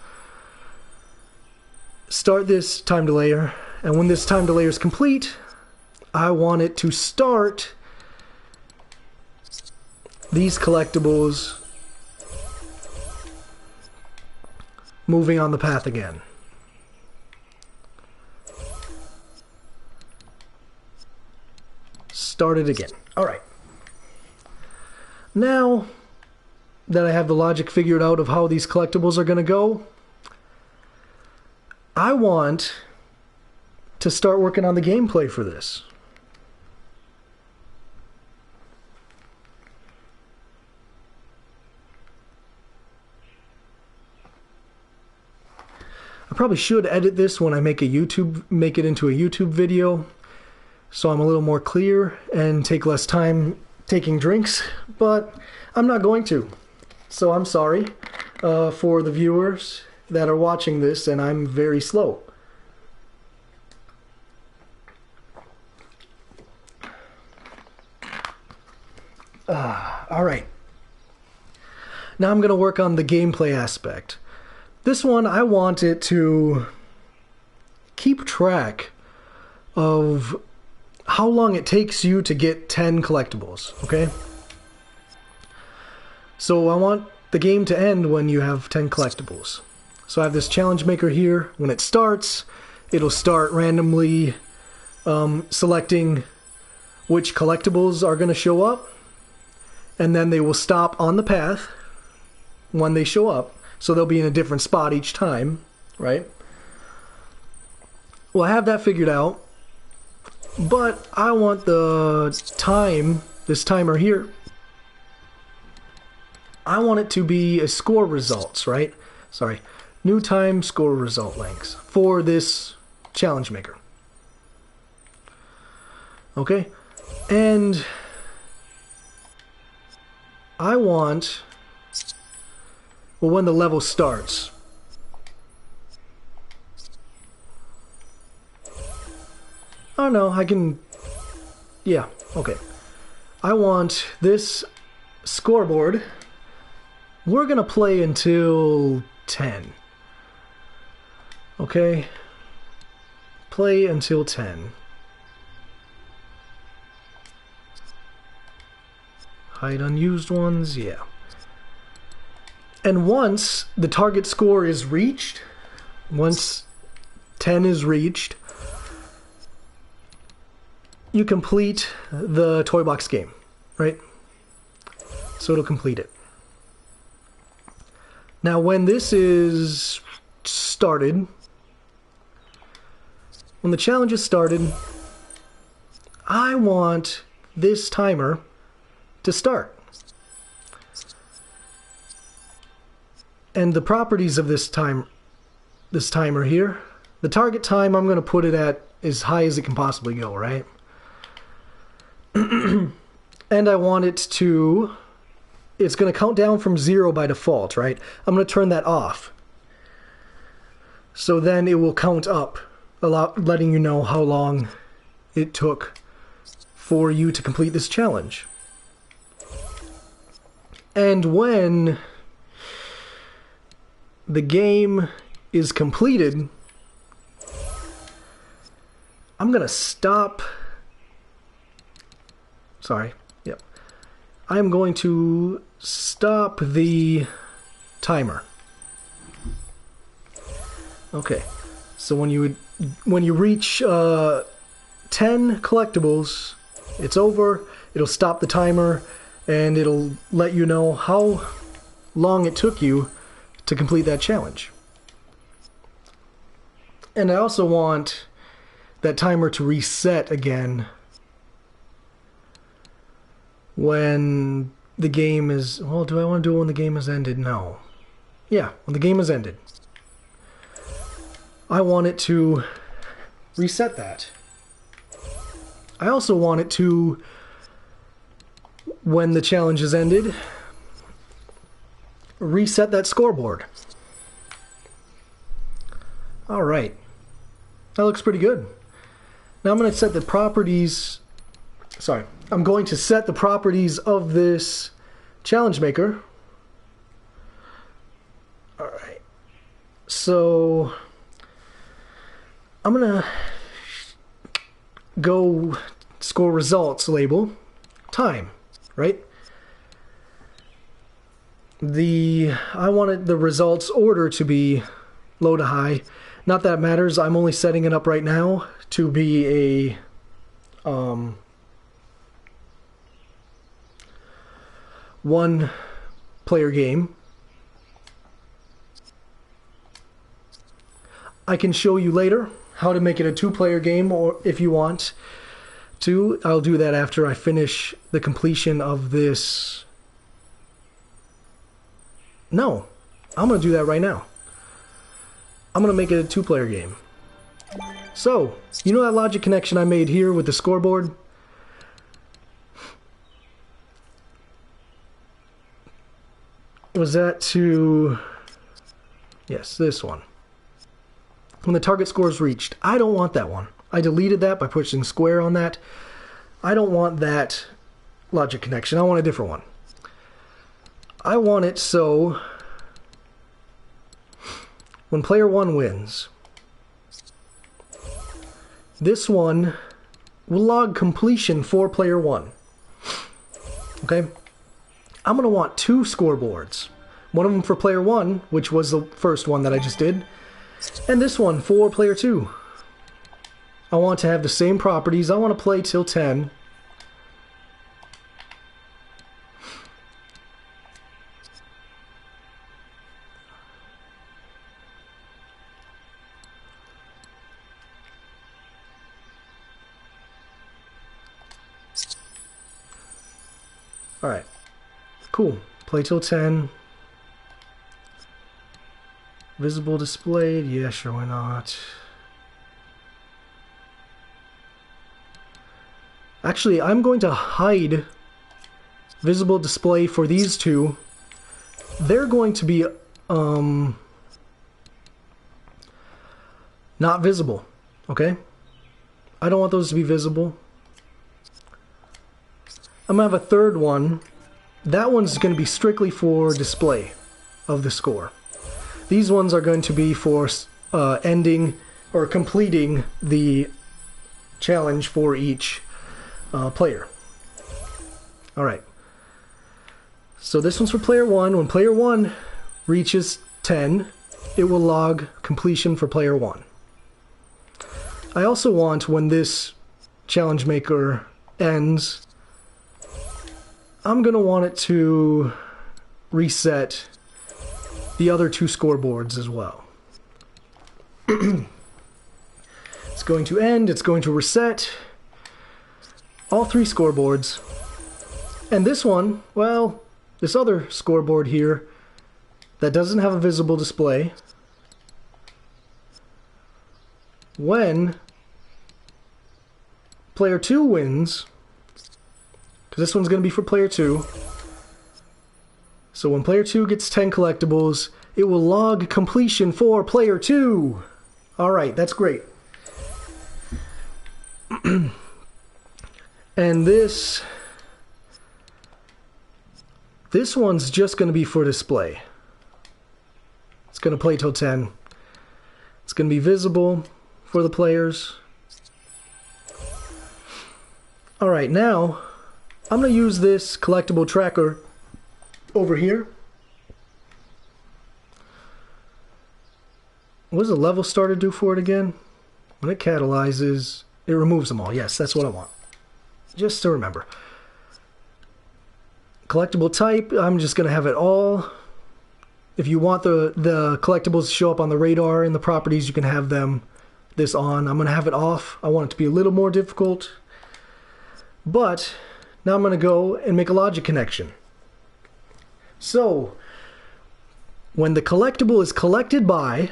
Start this time delayer, and when this time delayer is complete, I want it to start these collectibles moving on the path again. Start it again. Alright. Now that I have the logic figured out of how these collectibles are going to go, I want to start working on the gameplay for this. I probably should edit this when I make it into a YouTube video, so I'm a little more clear and take less time taking drinks, but I'm not going to. So I'm sorry for the viewers that are watching this, and I'm very slow. Alright. Now I'm going to work on the gameplay aspect. This one, I want it to keep track of how long it takes you to get 10 collectibles, okay? So I want the game to end when you have 10 collectibles. So I have this challenge maker here. When it starts, it'll start randomly selecting which collectibles are going to show up, and then they will stop on the path when they show up. So they'll be in a different spot each time, right? Well, I have that figured out, but I want the time, this timer here, I want it to be a score results, right? Sorry, new time score result lengths for this challenge maker. Okay, and I want, well, when the level starts. Oh no, I can, yeah, okay. I want this scoreboard. We're gonna play until 10. Okay? Play until 10. Hide unused ones, yeah. And once the target score is reached, once 10 is reached, you complete the Toybox game, right? So it'll complete it. Now when this is started, when the challenge is started, I want this timer to start. And the properties of this timer here, the target time, I'm going to put it at as high as it can possibly go, right? And I want it to, it's going to count down from 0 by default, right? I'm going to turn that off. So then it will count up, letting you know how long it took for you to complete this challenge. And when the game is completed, I'm going to stop. Sorry. Yep. I'm going to stop the timer. Okay. So when you reach 10 collectibles, it's over. It'll stop the timer and it'll let you know how long it took you to complete that challenge. And I also want that timer to reset again when the game is, well, do I want to do it when the game has ended? No. Yeah, when the game has ended. I want it to reset that. I also want it to, when the challenge has ended, reset that scoreboard. Alright. That looks pretty good. Now I'm going to set the properties, sorry, I'm going to set the properties of this challenge maker. Alright. So I'm going to go score results label time, right? I wanted the results order to be low to high. Not that it matters. I'm only setting it up right now to be a one player game. I can show you later how to make it a 2-player game, or if you want to. I'll do that after I finish the completion of this. No, I'm going to do that right now. I'm going to make it a 2-player game. So, you know that logic connection I made here with the scoreboard? Was that to... Yes, this one. When the target score is reached. I don't want that one. I deleted that by pushing square on that. I don't want that logic connection. I want a different one. I want it so when player 1 wins, this one will log completion for player 1. Okay? I'm going to want 2 scoreboards. One of them for player 1, which was the first one that I just did, and this one for player 2. I want to have the same properties. I want to play till 10. Alright. Cool. Play till 10. Visible displayed. Yeah, sure, why not? Actually, I'm going to hide visible display for these two. They're going to be not visible. Okay? I don't want those to be visible. I'm going to have a third one. That one's going to be strictly for display of the score. These ones are going to be for ending or completing the challenge for each player. Alright. So this one's for player 1. When player 1 reaches 10, it will log completion for player 1. I also want, when this challenge maker ends, I'm going to want it to reset the other 2 scoreboards as well. It's going to end, it's going to reset all 3 scoreboards. And this one, well, this other scoreboard here that doesn't have a visible display, when player 2 wins, because this one's going to be for player 2. So when player 2 gets 10 collectibles, it will log completion for player 2. Alright, that's great. And this one's just going to be for display. It's going to play till 10. It's going to be visible for the players. Alright, now I'm going to use this collectible tracker over here. What does the level starter do for it again? When it catalyzes, it removes them all. Yes, that's what I want. Just to remember. Collectible type, I'm just going to have it all. If you want the collectibles to show up on the radar in the properties, you can have them this on. I'm going to have it off. I want it to be a little more difficult. But now I'm going to go and make a logic connection. So, when the collectible is collected by,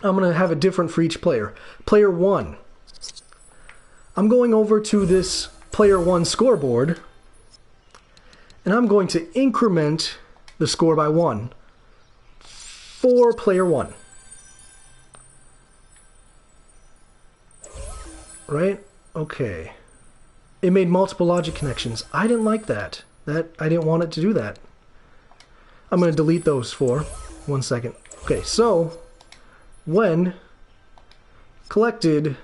I'm going to have it different for each player. Player 1. I'm going over to this player 1 scoreboard, and I'm going to increment the score by 1 for player 1. Right? Okay. It made multiple logic connections. I didn't like that. I didn't want it to do that. I'm going to delete those for 1 second. Okay, so when collected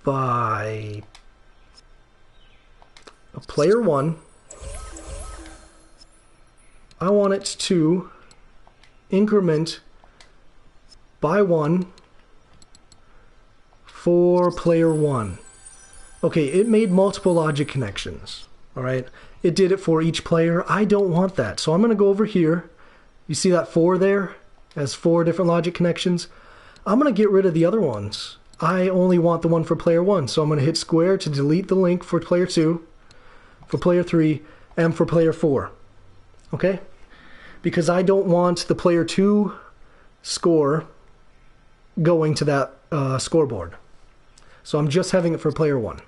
by a player 1, I want it to increment by 1 for player 1. Okay, it made multiple logic connections. Alright, it did it for each player. I don't want that, so I'm going to go over here. You see that 4 there? It has 4 different logic connections. I'm going to get rid of the other ones. I only want the one for player 1, so I'm going to hit square to delete the link for player 2, for player 3, and for player 4. Okay? Because I don't want the player 2 score going to that scoreboard. So I'm just having it for player 1.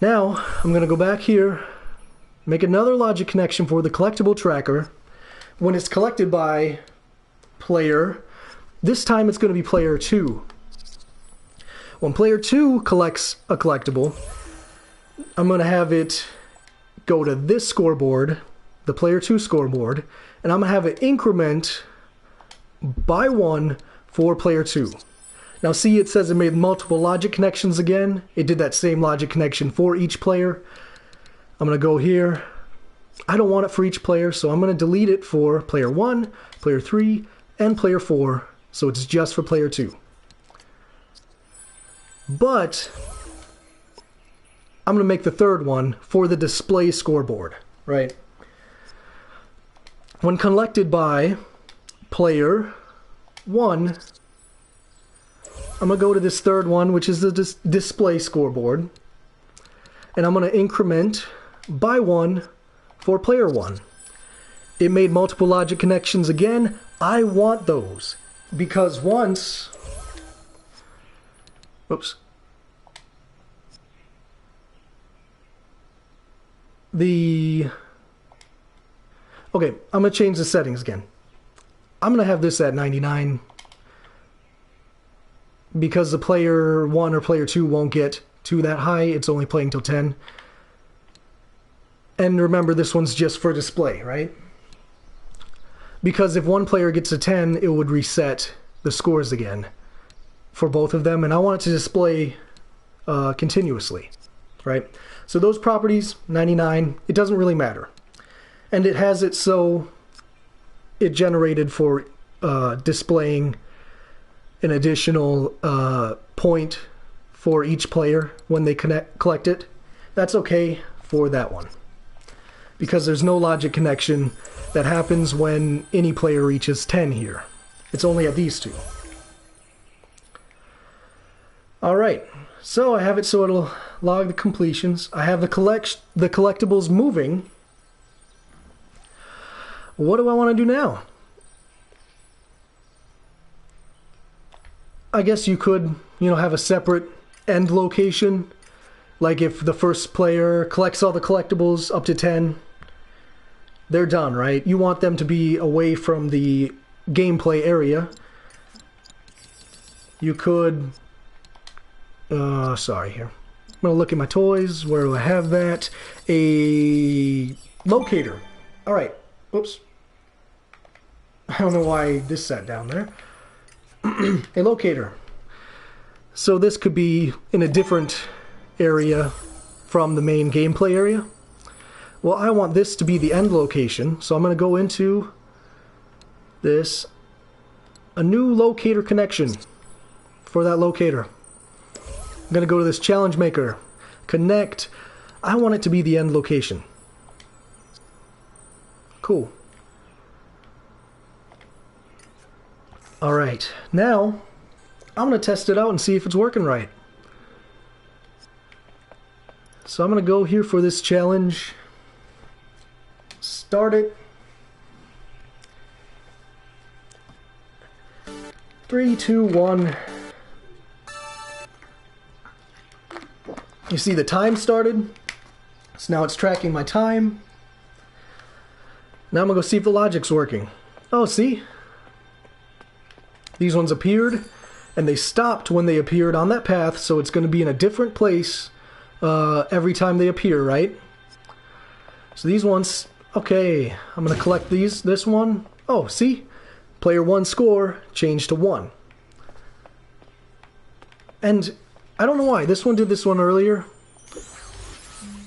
Now, I'm going to go back here, make another logic connection for the collectible tracker. When it's collected by player, this time it's going to be player 2. When player 2 collects a collectible, I'm going to have it go to this scoreboard, the player 2 scoreboard, and I'm going to have it increment by 1 for player 2. Now see, it says it made multiple logic connections again. It did that same logic connection for each player. I'm going to go here. I don't want it for each player, so I'm going to delete it for player 1, player 3, and player 4, so it's just for player 2. But I'm going to make the third one for the display scoreboard, right? When collected by player 1, I'm going to go to this third one, which is the display scoreboard, and I'm going to increment by 1 for player 1. It made multiple logic connections again. I want those because once, oops, okay, I'm going to change the settings again. I'm going to have this at 99 because the player 1 or player 2 won't get to that high. It's only playing till 10. And remember, this one's just for display, right? Because if one player gets a 10, it would reset the scores again for both of them, and I want it to display continuously, right? So those properties, 99, it doesn't really matter. And it has it so it generated for displaying an additional point for each player when they collect it. That's okay for that one, because there's no logic connection that happens when any player reaches 10 here. It's only at these two. Alright, so I have it so it'll log the completions. I have the collectibles moving. What do I want to do now? I guess you could, have a separate end location. Like if the first player collects all the collectibles up to 10, they're done, right? You want them to be away from the gameplay area. You could, sorry here. I'm gonna look at my toys. Where do I have that? A locator. All right, whoops. I don't know why this sat down there. A locator. So this could be in a different area from the main gameplay area. Well, I want this to be the end location, so I'm going to go into this, a new locator connection for that locator. I'm going to go to this challenge maker, connect. I want it to be the end location. Cool. Alright, now I'm going to test it out and see if it's working right. So I'm going to go here for this challenge. Start it. 3, 2, 1. You see the time started. So now it's tracking my time. Now I'm going to go see if the logic's working. Oh, see? These ones appeared, and they stopped when they appeared on that path, so it's going to be in a different place every time they appear, right? So these ones, okay, I'm going to collect this one. Oh, see? Player 1 score changed to 1. And I don't know why. This one did this one earlier.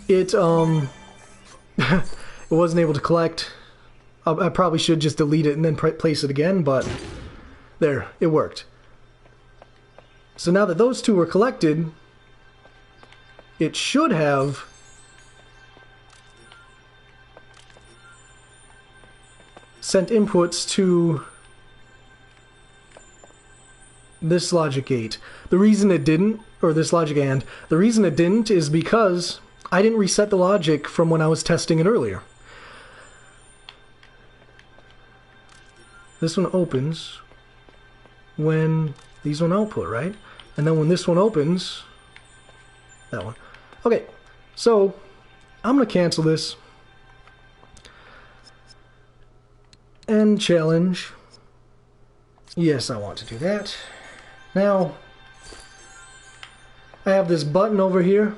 It, it wasn't able to collect. I probably should just delete it and then place it again, but there, it worked. So now that those two are collected, it should have sent inputs to this logic gate. The reason it didn't, or this logic AND, the reason it didn't is because I didn't reset the logic from when I was testing it earlier. This one opens when these one output, right? And then when this one opens, that one. Okay, so I'm going to cancel this. End challenge. Yes, I want to do that. Now, I have this button over here.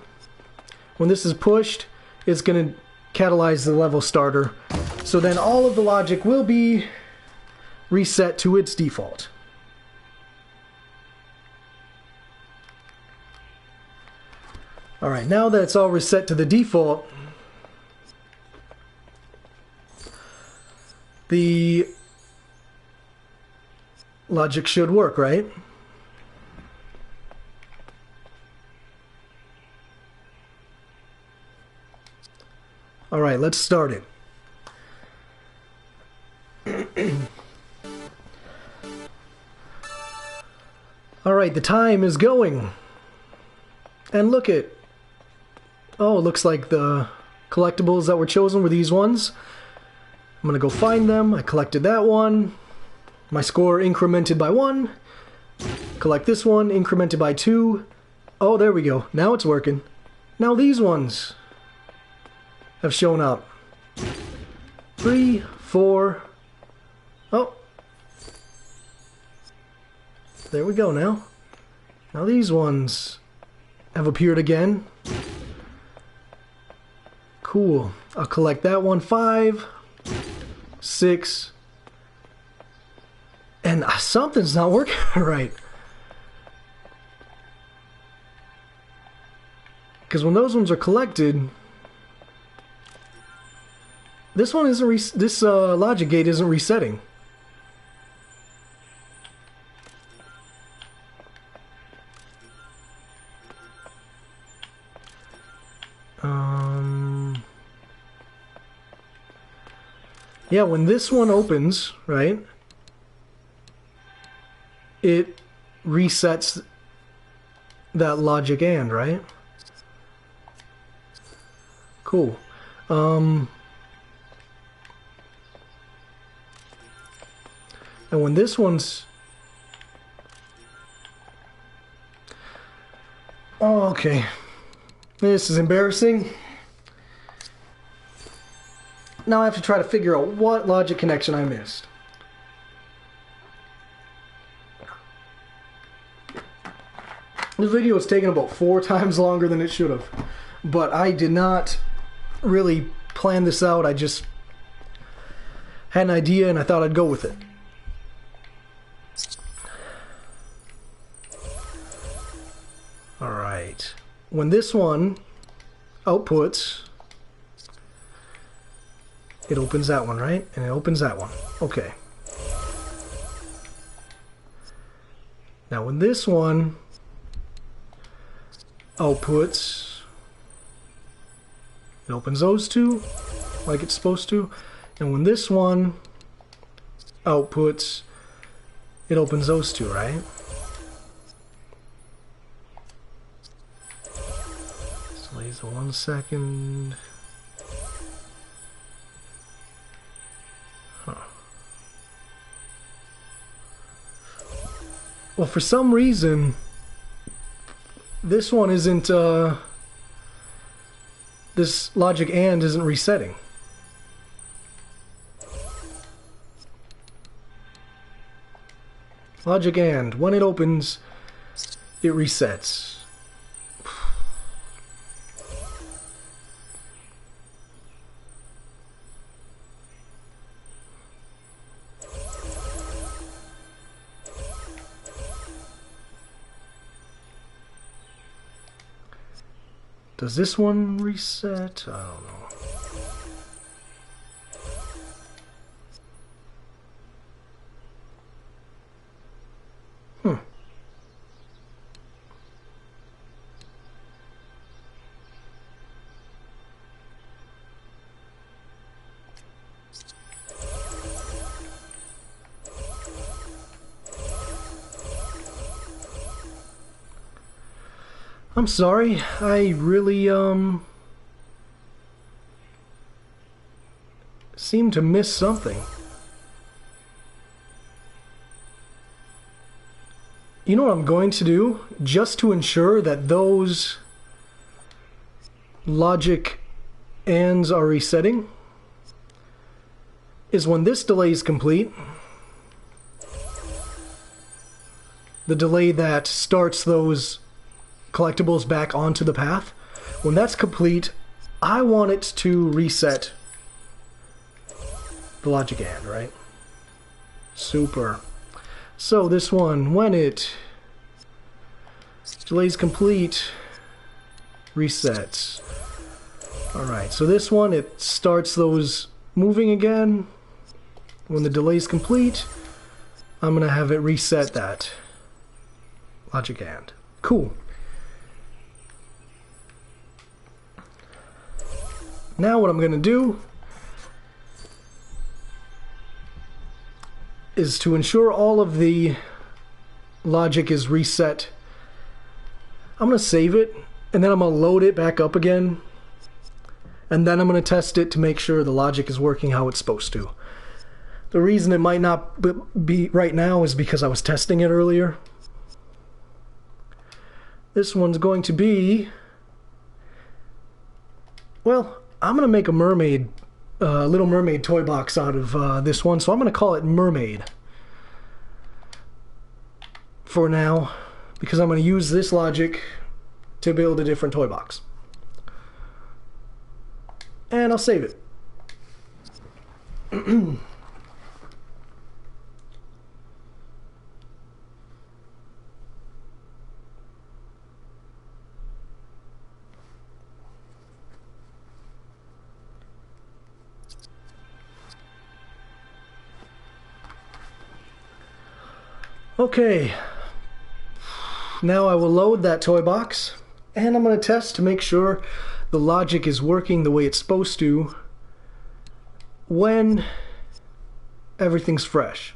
When this is pushed, it's going to catalyze the level starter. So then all of the logic will be reset to its default. Alright, now that it's all reset to the default, the logic should work, right? Alright, let's start it. Alright, the time is going. And look at... Oh, it looks like the collectibles that were chosen were these ones. I'm gonna go find them. I collected that one. My score incremented by 1. Collect this one, incremented by 2. Oh, there we go. Now it's working. Now these ones have shown up. 3, 4. Oh. There we go now. Now these ones have appeared again. Cool. I'll collect that one. 5, 6. And something's not working right. Because when those ones are collected, this one isn't this logic gate isn't resetting. Yeah, when this one opens, right, it resets that logic AND, right? Cool. And when this one's... Oh, okay. This is embarrassing. Now I have to try to figure out what logic connection I missed. This video is taking about 4 times longer than it should have. But I did not really plan this out. I just had an idea and I thought I'd go with it. Alright. When this one outputs, it opens that one, right? And it opens that one. Okay. Now when this one outputs, it opens those two like it's supposed to. And when this one outputs, it opens those two, right? So laser 1 second. Huh. Well, for some reason, this one isn't, this logic AND isn't resetting. Logic AND, when it opens, it resets. Does this one reset? I don't know. I'm sorry, I really, seem to miss something. You know what I'm going to do? Just to ensure that those logic ands are resetting, is when this delay is complete, the delay that starts those collectibles back onto the path, when that's complete, I want it to reset the logic and, right? Super. So this one, when it delay's complete, resets. Alright, so this one, it starts those moving again. When the delay's complete, I'm going to have it reset that logic and. Cool. Now what I'm going to do is to ensure all of the logic is reset. I'm going to save it, and then I'm going to load it back up again, and then I'm going to test it to make sure the logic is working how it's supposed to. The reason it might not be right now is because I was testing it earlier. This one's going to be... well, I'm going to make a mermaid, Little Mermaid toy box out of this one, so I'm going to call it Mermaid for now, because I'm going to use this logic to build a different toy box. And I'll save it. Okay, now I will load that toy box, and I'm going to test to make sure the logic is working the way it's supposed to when everything's fresh.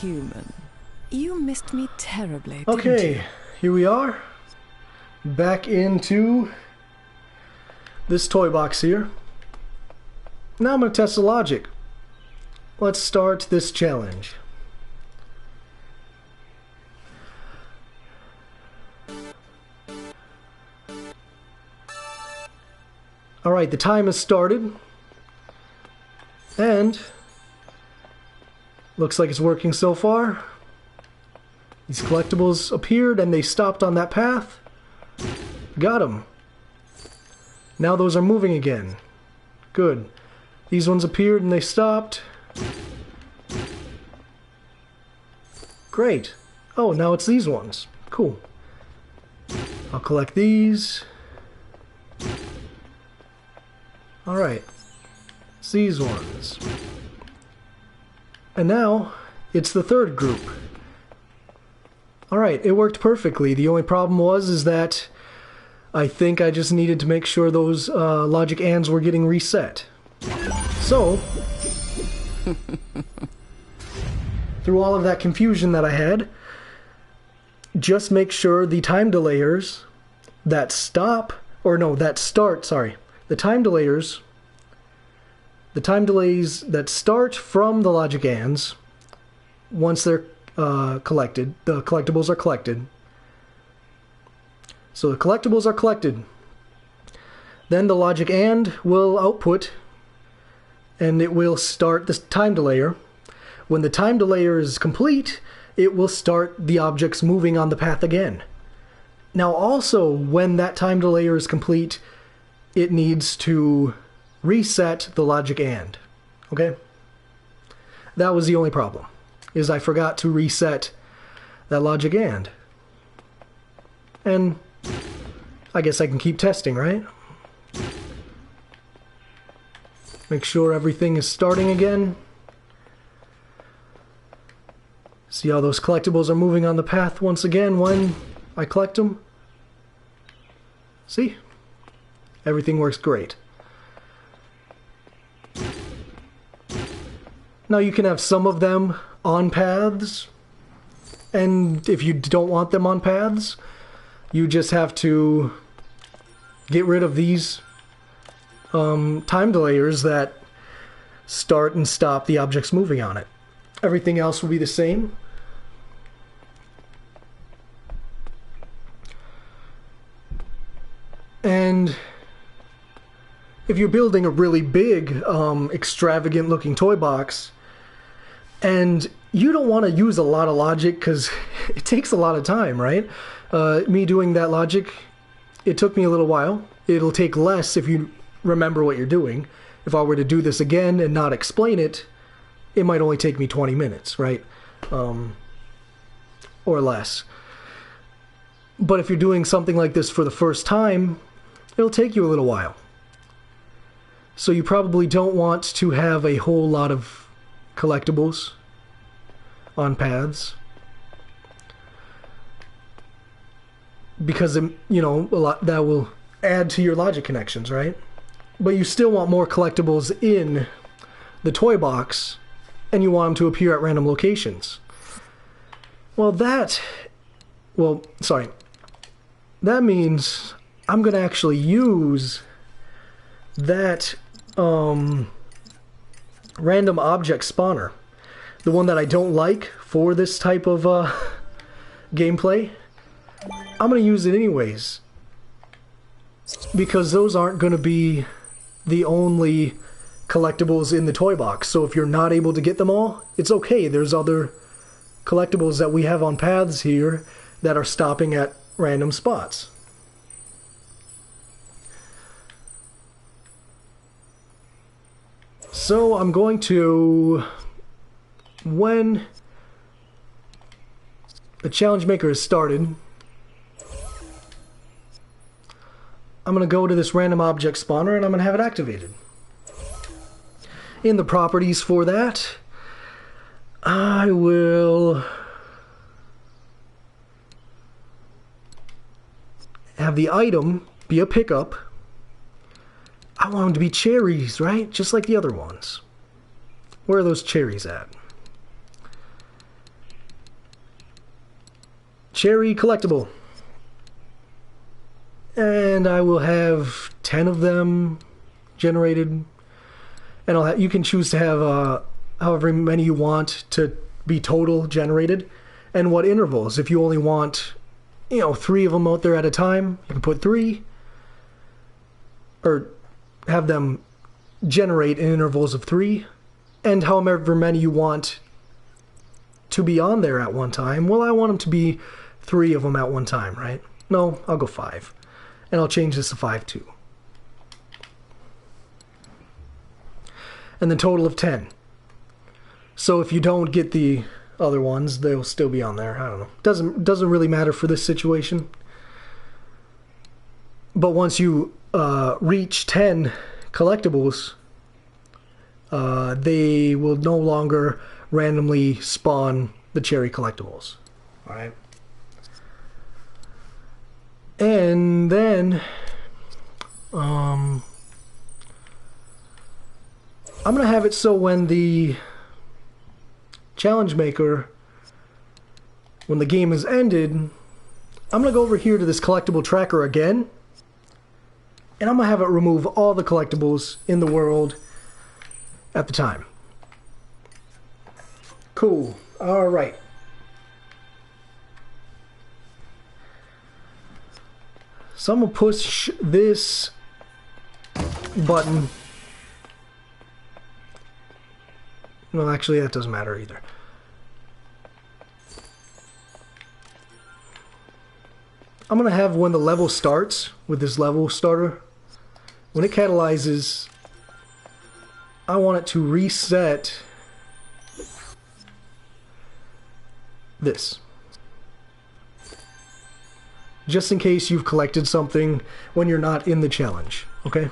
Human. You missed me terribly, Okay, didn't you? here we are. Back into this toy box here. Now I'm going to test the logic. Let's start this challenge. Alright, the time has started. And looks like it's working so far. These collectibles appeared and they stopped on that path. Got them. Now those are moving again. Good. These ones appeared and they stopped. Great. Oh, now it's these ones. Cool. I'll collect these. Alright. It's these ones. And now, it's the third group. Alright, it worked perfectly. The only problem is that I think I just needed to make sure those logic ands were getting reset. So, through all of that confusion that I had, just make sure the time delayers that start, the time delays that start from the logic ands, once they're collected, the collectibles are collected. So the collectibles are collected. Then the logic and will output, and it will start the time delayer. When the time delayer is complete, it will start the objects moving on the path again. Now also, when that time delayer is complete, it needs to reset the logic and. Okay? That was the only problem, is I forgot to reset that logic and. And I guess I can keep testing, right? Make sure everything is starting again. See how those collectibles are moving on the path once again when I collect them? See? Everything works great. Now you can have some of them on paths, and if you don't want them on paths, you just have to get rid of these time delayers that start and stop the objects moving on it. Everything else will be the same. And if you're building a really big, extravagant looking toy box, and you don't want to use a lot of logic because it takes a lot of time, right? Me doing that logic, it took me a little while. It'll take less if you remember what you're doing. If I were to do this again and not explain it, it might only take me 20 minutes, right? Or less. But if you're doing something like this for the first time, it'll take you a little while. So you probably don't want to have a whole lot of collectibles on paths, because, you know, a lot that will add to your logic connections, right? But you still want more collectibles in the toy box, and you want them to appear at random locations. That means I'm going to actually use that random object spawner, the one that I don't like for this type of gameplay. I'm going to use it anyways, because those aren't going to be the only collectibles in the toy box. So if you're not able to get them all, it's okay. There's other collectibles that we have on paths here that are stopping at random spots. So I'm going to, when the challenge maker is started, I'm going to go to this random object spawner and I'm going to have it activated. In the properties for that, I will have the item be a pickup. I want them to be cherries, right? Just like the other ones. Where are those cherries at? Cherry collectible. And I will have 10 of them generated. And you can choose to have however many you want to be total generated. And what intervals. If you only want, 3 of them out there at a time, you can put 3. Or have them generate in intervals of 3, and however many you want to be on there at one time. Well, I want them to be 3 of them at one time, right? No, I'll go 5. And I'll change this to 5 too. And the total of 10. So if you don't get the other ones, they'll still be on there. I don't know. Doesn't really matter for this situation. But once you reach 10 collectibles, they will no longer randomly spawn the cherry collectibles. Alright? And then I'm going to have it so when the challenge maker, when the game is ended, I'm going to go over here to this collectible tracker again, and I'm going to have it remove all the collectibles in the world at the time. Cool. Alright. So I'm going to push this button. Well, actually, that doesn't matter either. I'm going to have when the level starts with this level starter, when it catalyzes, I want it to reset this. Just in case you've collected something when you're not in the challenge, okay?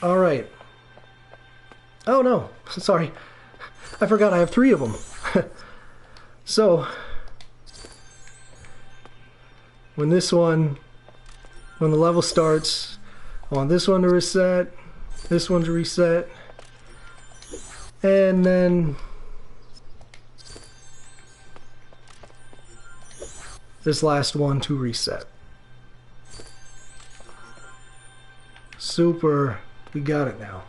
Alright. Oh no, sorry. I forgot I have 3 of them. So, when the level starts, I want this one to reset, this one to reset, and then this last one to reset. Super, we got it now.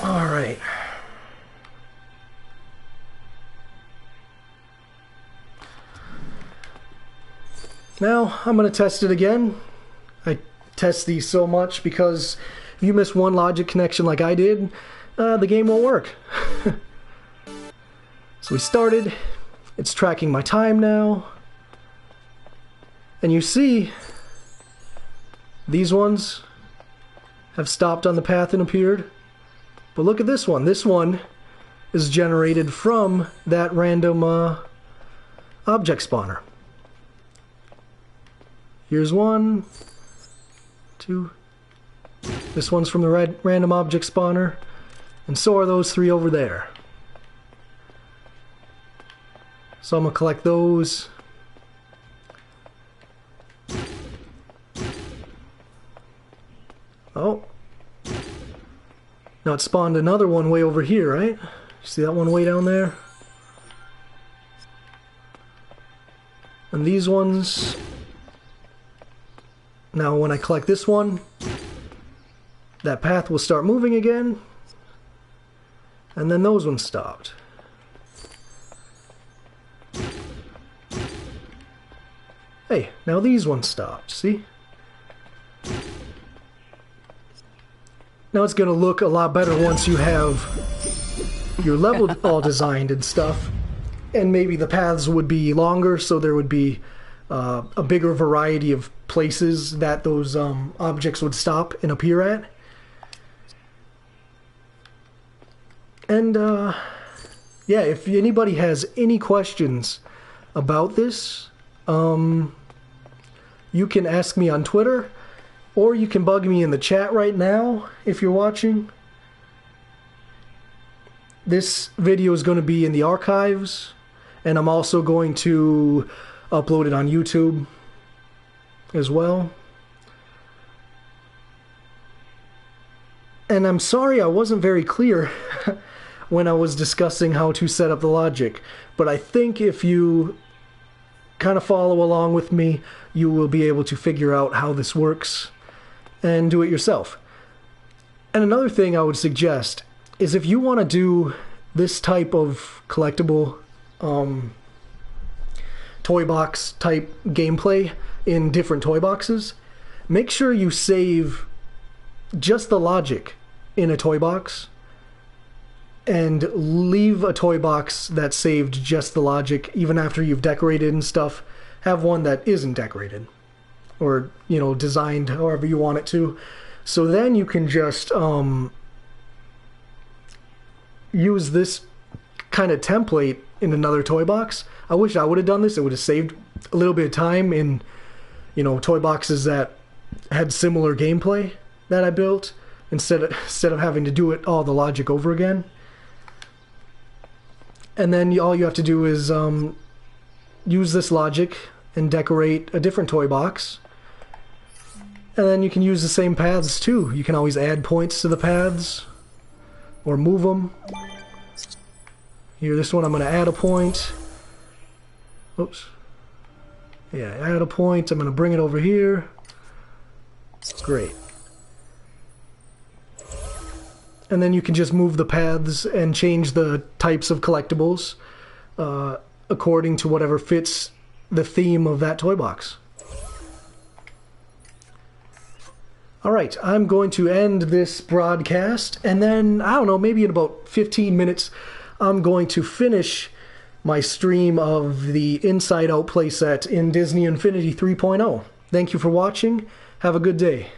Alright. Now, I'm going to test it again. I test these so much because if you miss one logic connection like I did, the game won't work. So we started. It's tracking my time now. And you see, these ones have stopped on the path and appeared. But look at this one. This one is generated from that random object spawner. Here's 1, 2. This one's from the random object spawner. And so are those 3 over there. So I'm going to collect those. Oh. Now it spawned another one way over here, right? See that one way down there? And these ones... Now when I collect this one, that path will start moving again. And then those ones stopped. Hey, now these ones stopped, see? Now it's going to look a lot better once you have your level all designed and stuff. And maybe the paths would be longer, so there would be a bigger variety of places that those objects would stop and appear at. And yeah, if anybody has any questions about this, you can ask me on Twitter, or you can bug me in the chat right now if you're watching. This video is going to be in the archives, and I'm also going to upload it on YouTube as well. And I'm sorry I wasn't very clear when I was discussing how to set up the logic, but I think if you kind of follow along with me, you will be able to figure out how this works and do it yourself. And another thing I would suggest is if you want to do this type of collectible toy box type gameplay in different toy boxes, make sure you save just the logic in a toy box and leave a toy box that saved just the logic even after you've decorated and stuff. Have one that isn't decorated or, you know, designed however you want it to. So then you can just use this kind of template in another toy box. I wish I would have done this. It would have saved a little bit of time in, you know, toy boxes that had similar gameplay that I built instead of having to do it all the logic over again. And then all you have to do is use this logic and decorate a different toy box. And then you can use the same paths too. You can always add points to the paths or move them. Here, this one I'm going to add a point. Oops. Yeah, add a point. I'm going to bring it over here. Great. And then you can just move the paths and change the types of collectibles according to whatever fits the theme of that toy box. Alright, I'm going to end this broadcast, and then, I don't know, maybe in about 15 minutes, I'm going to finish my stream of the Inside Out playset in Disney Infinity 3.0. Thank you for watching. Have a good day.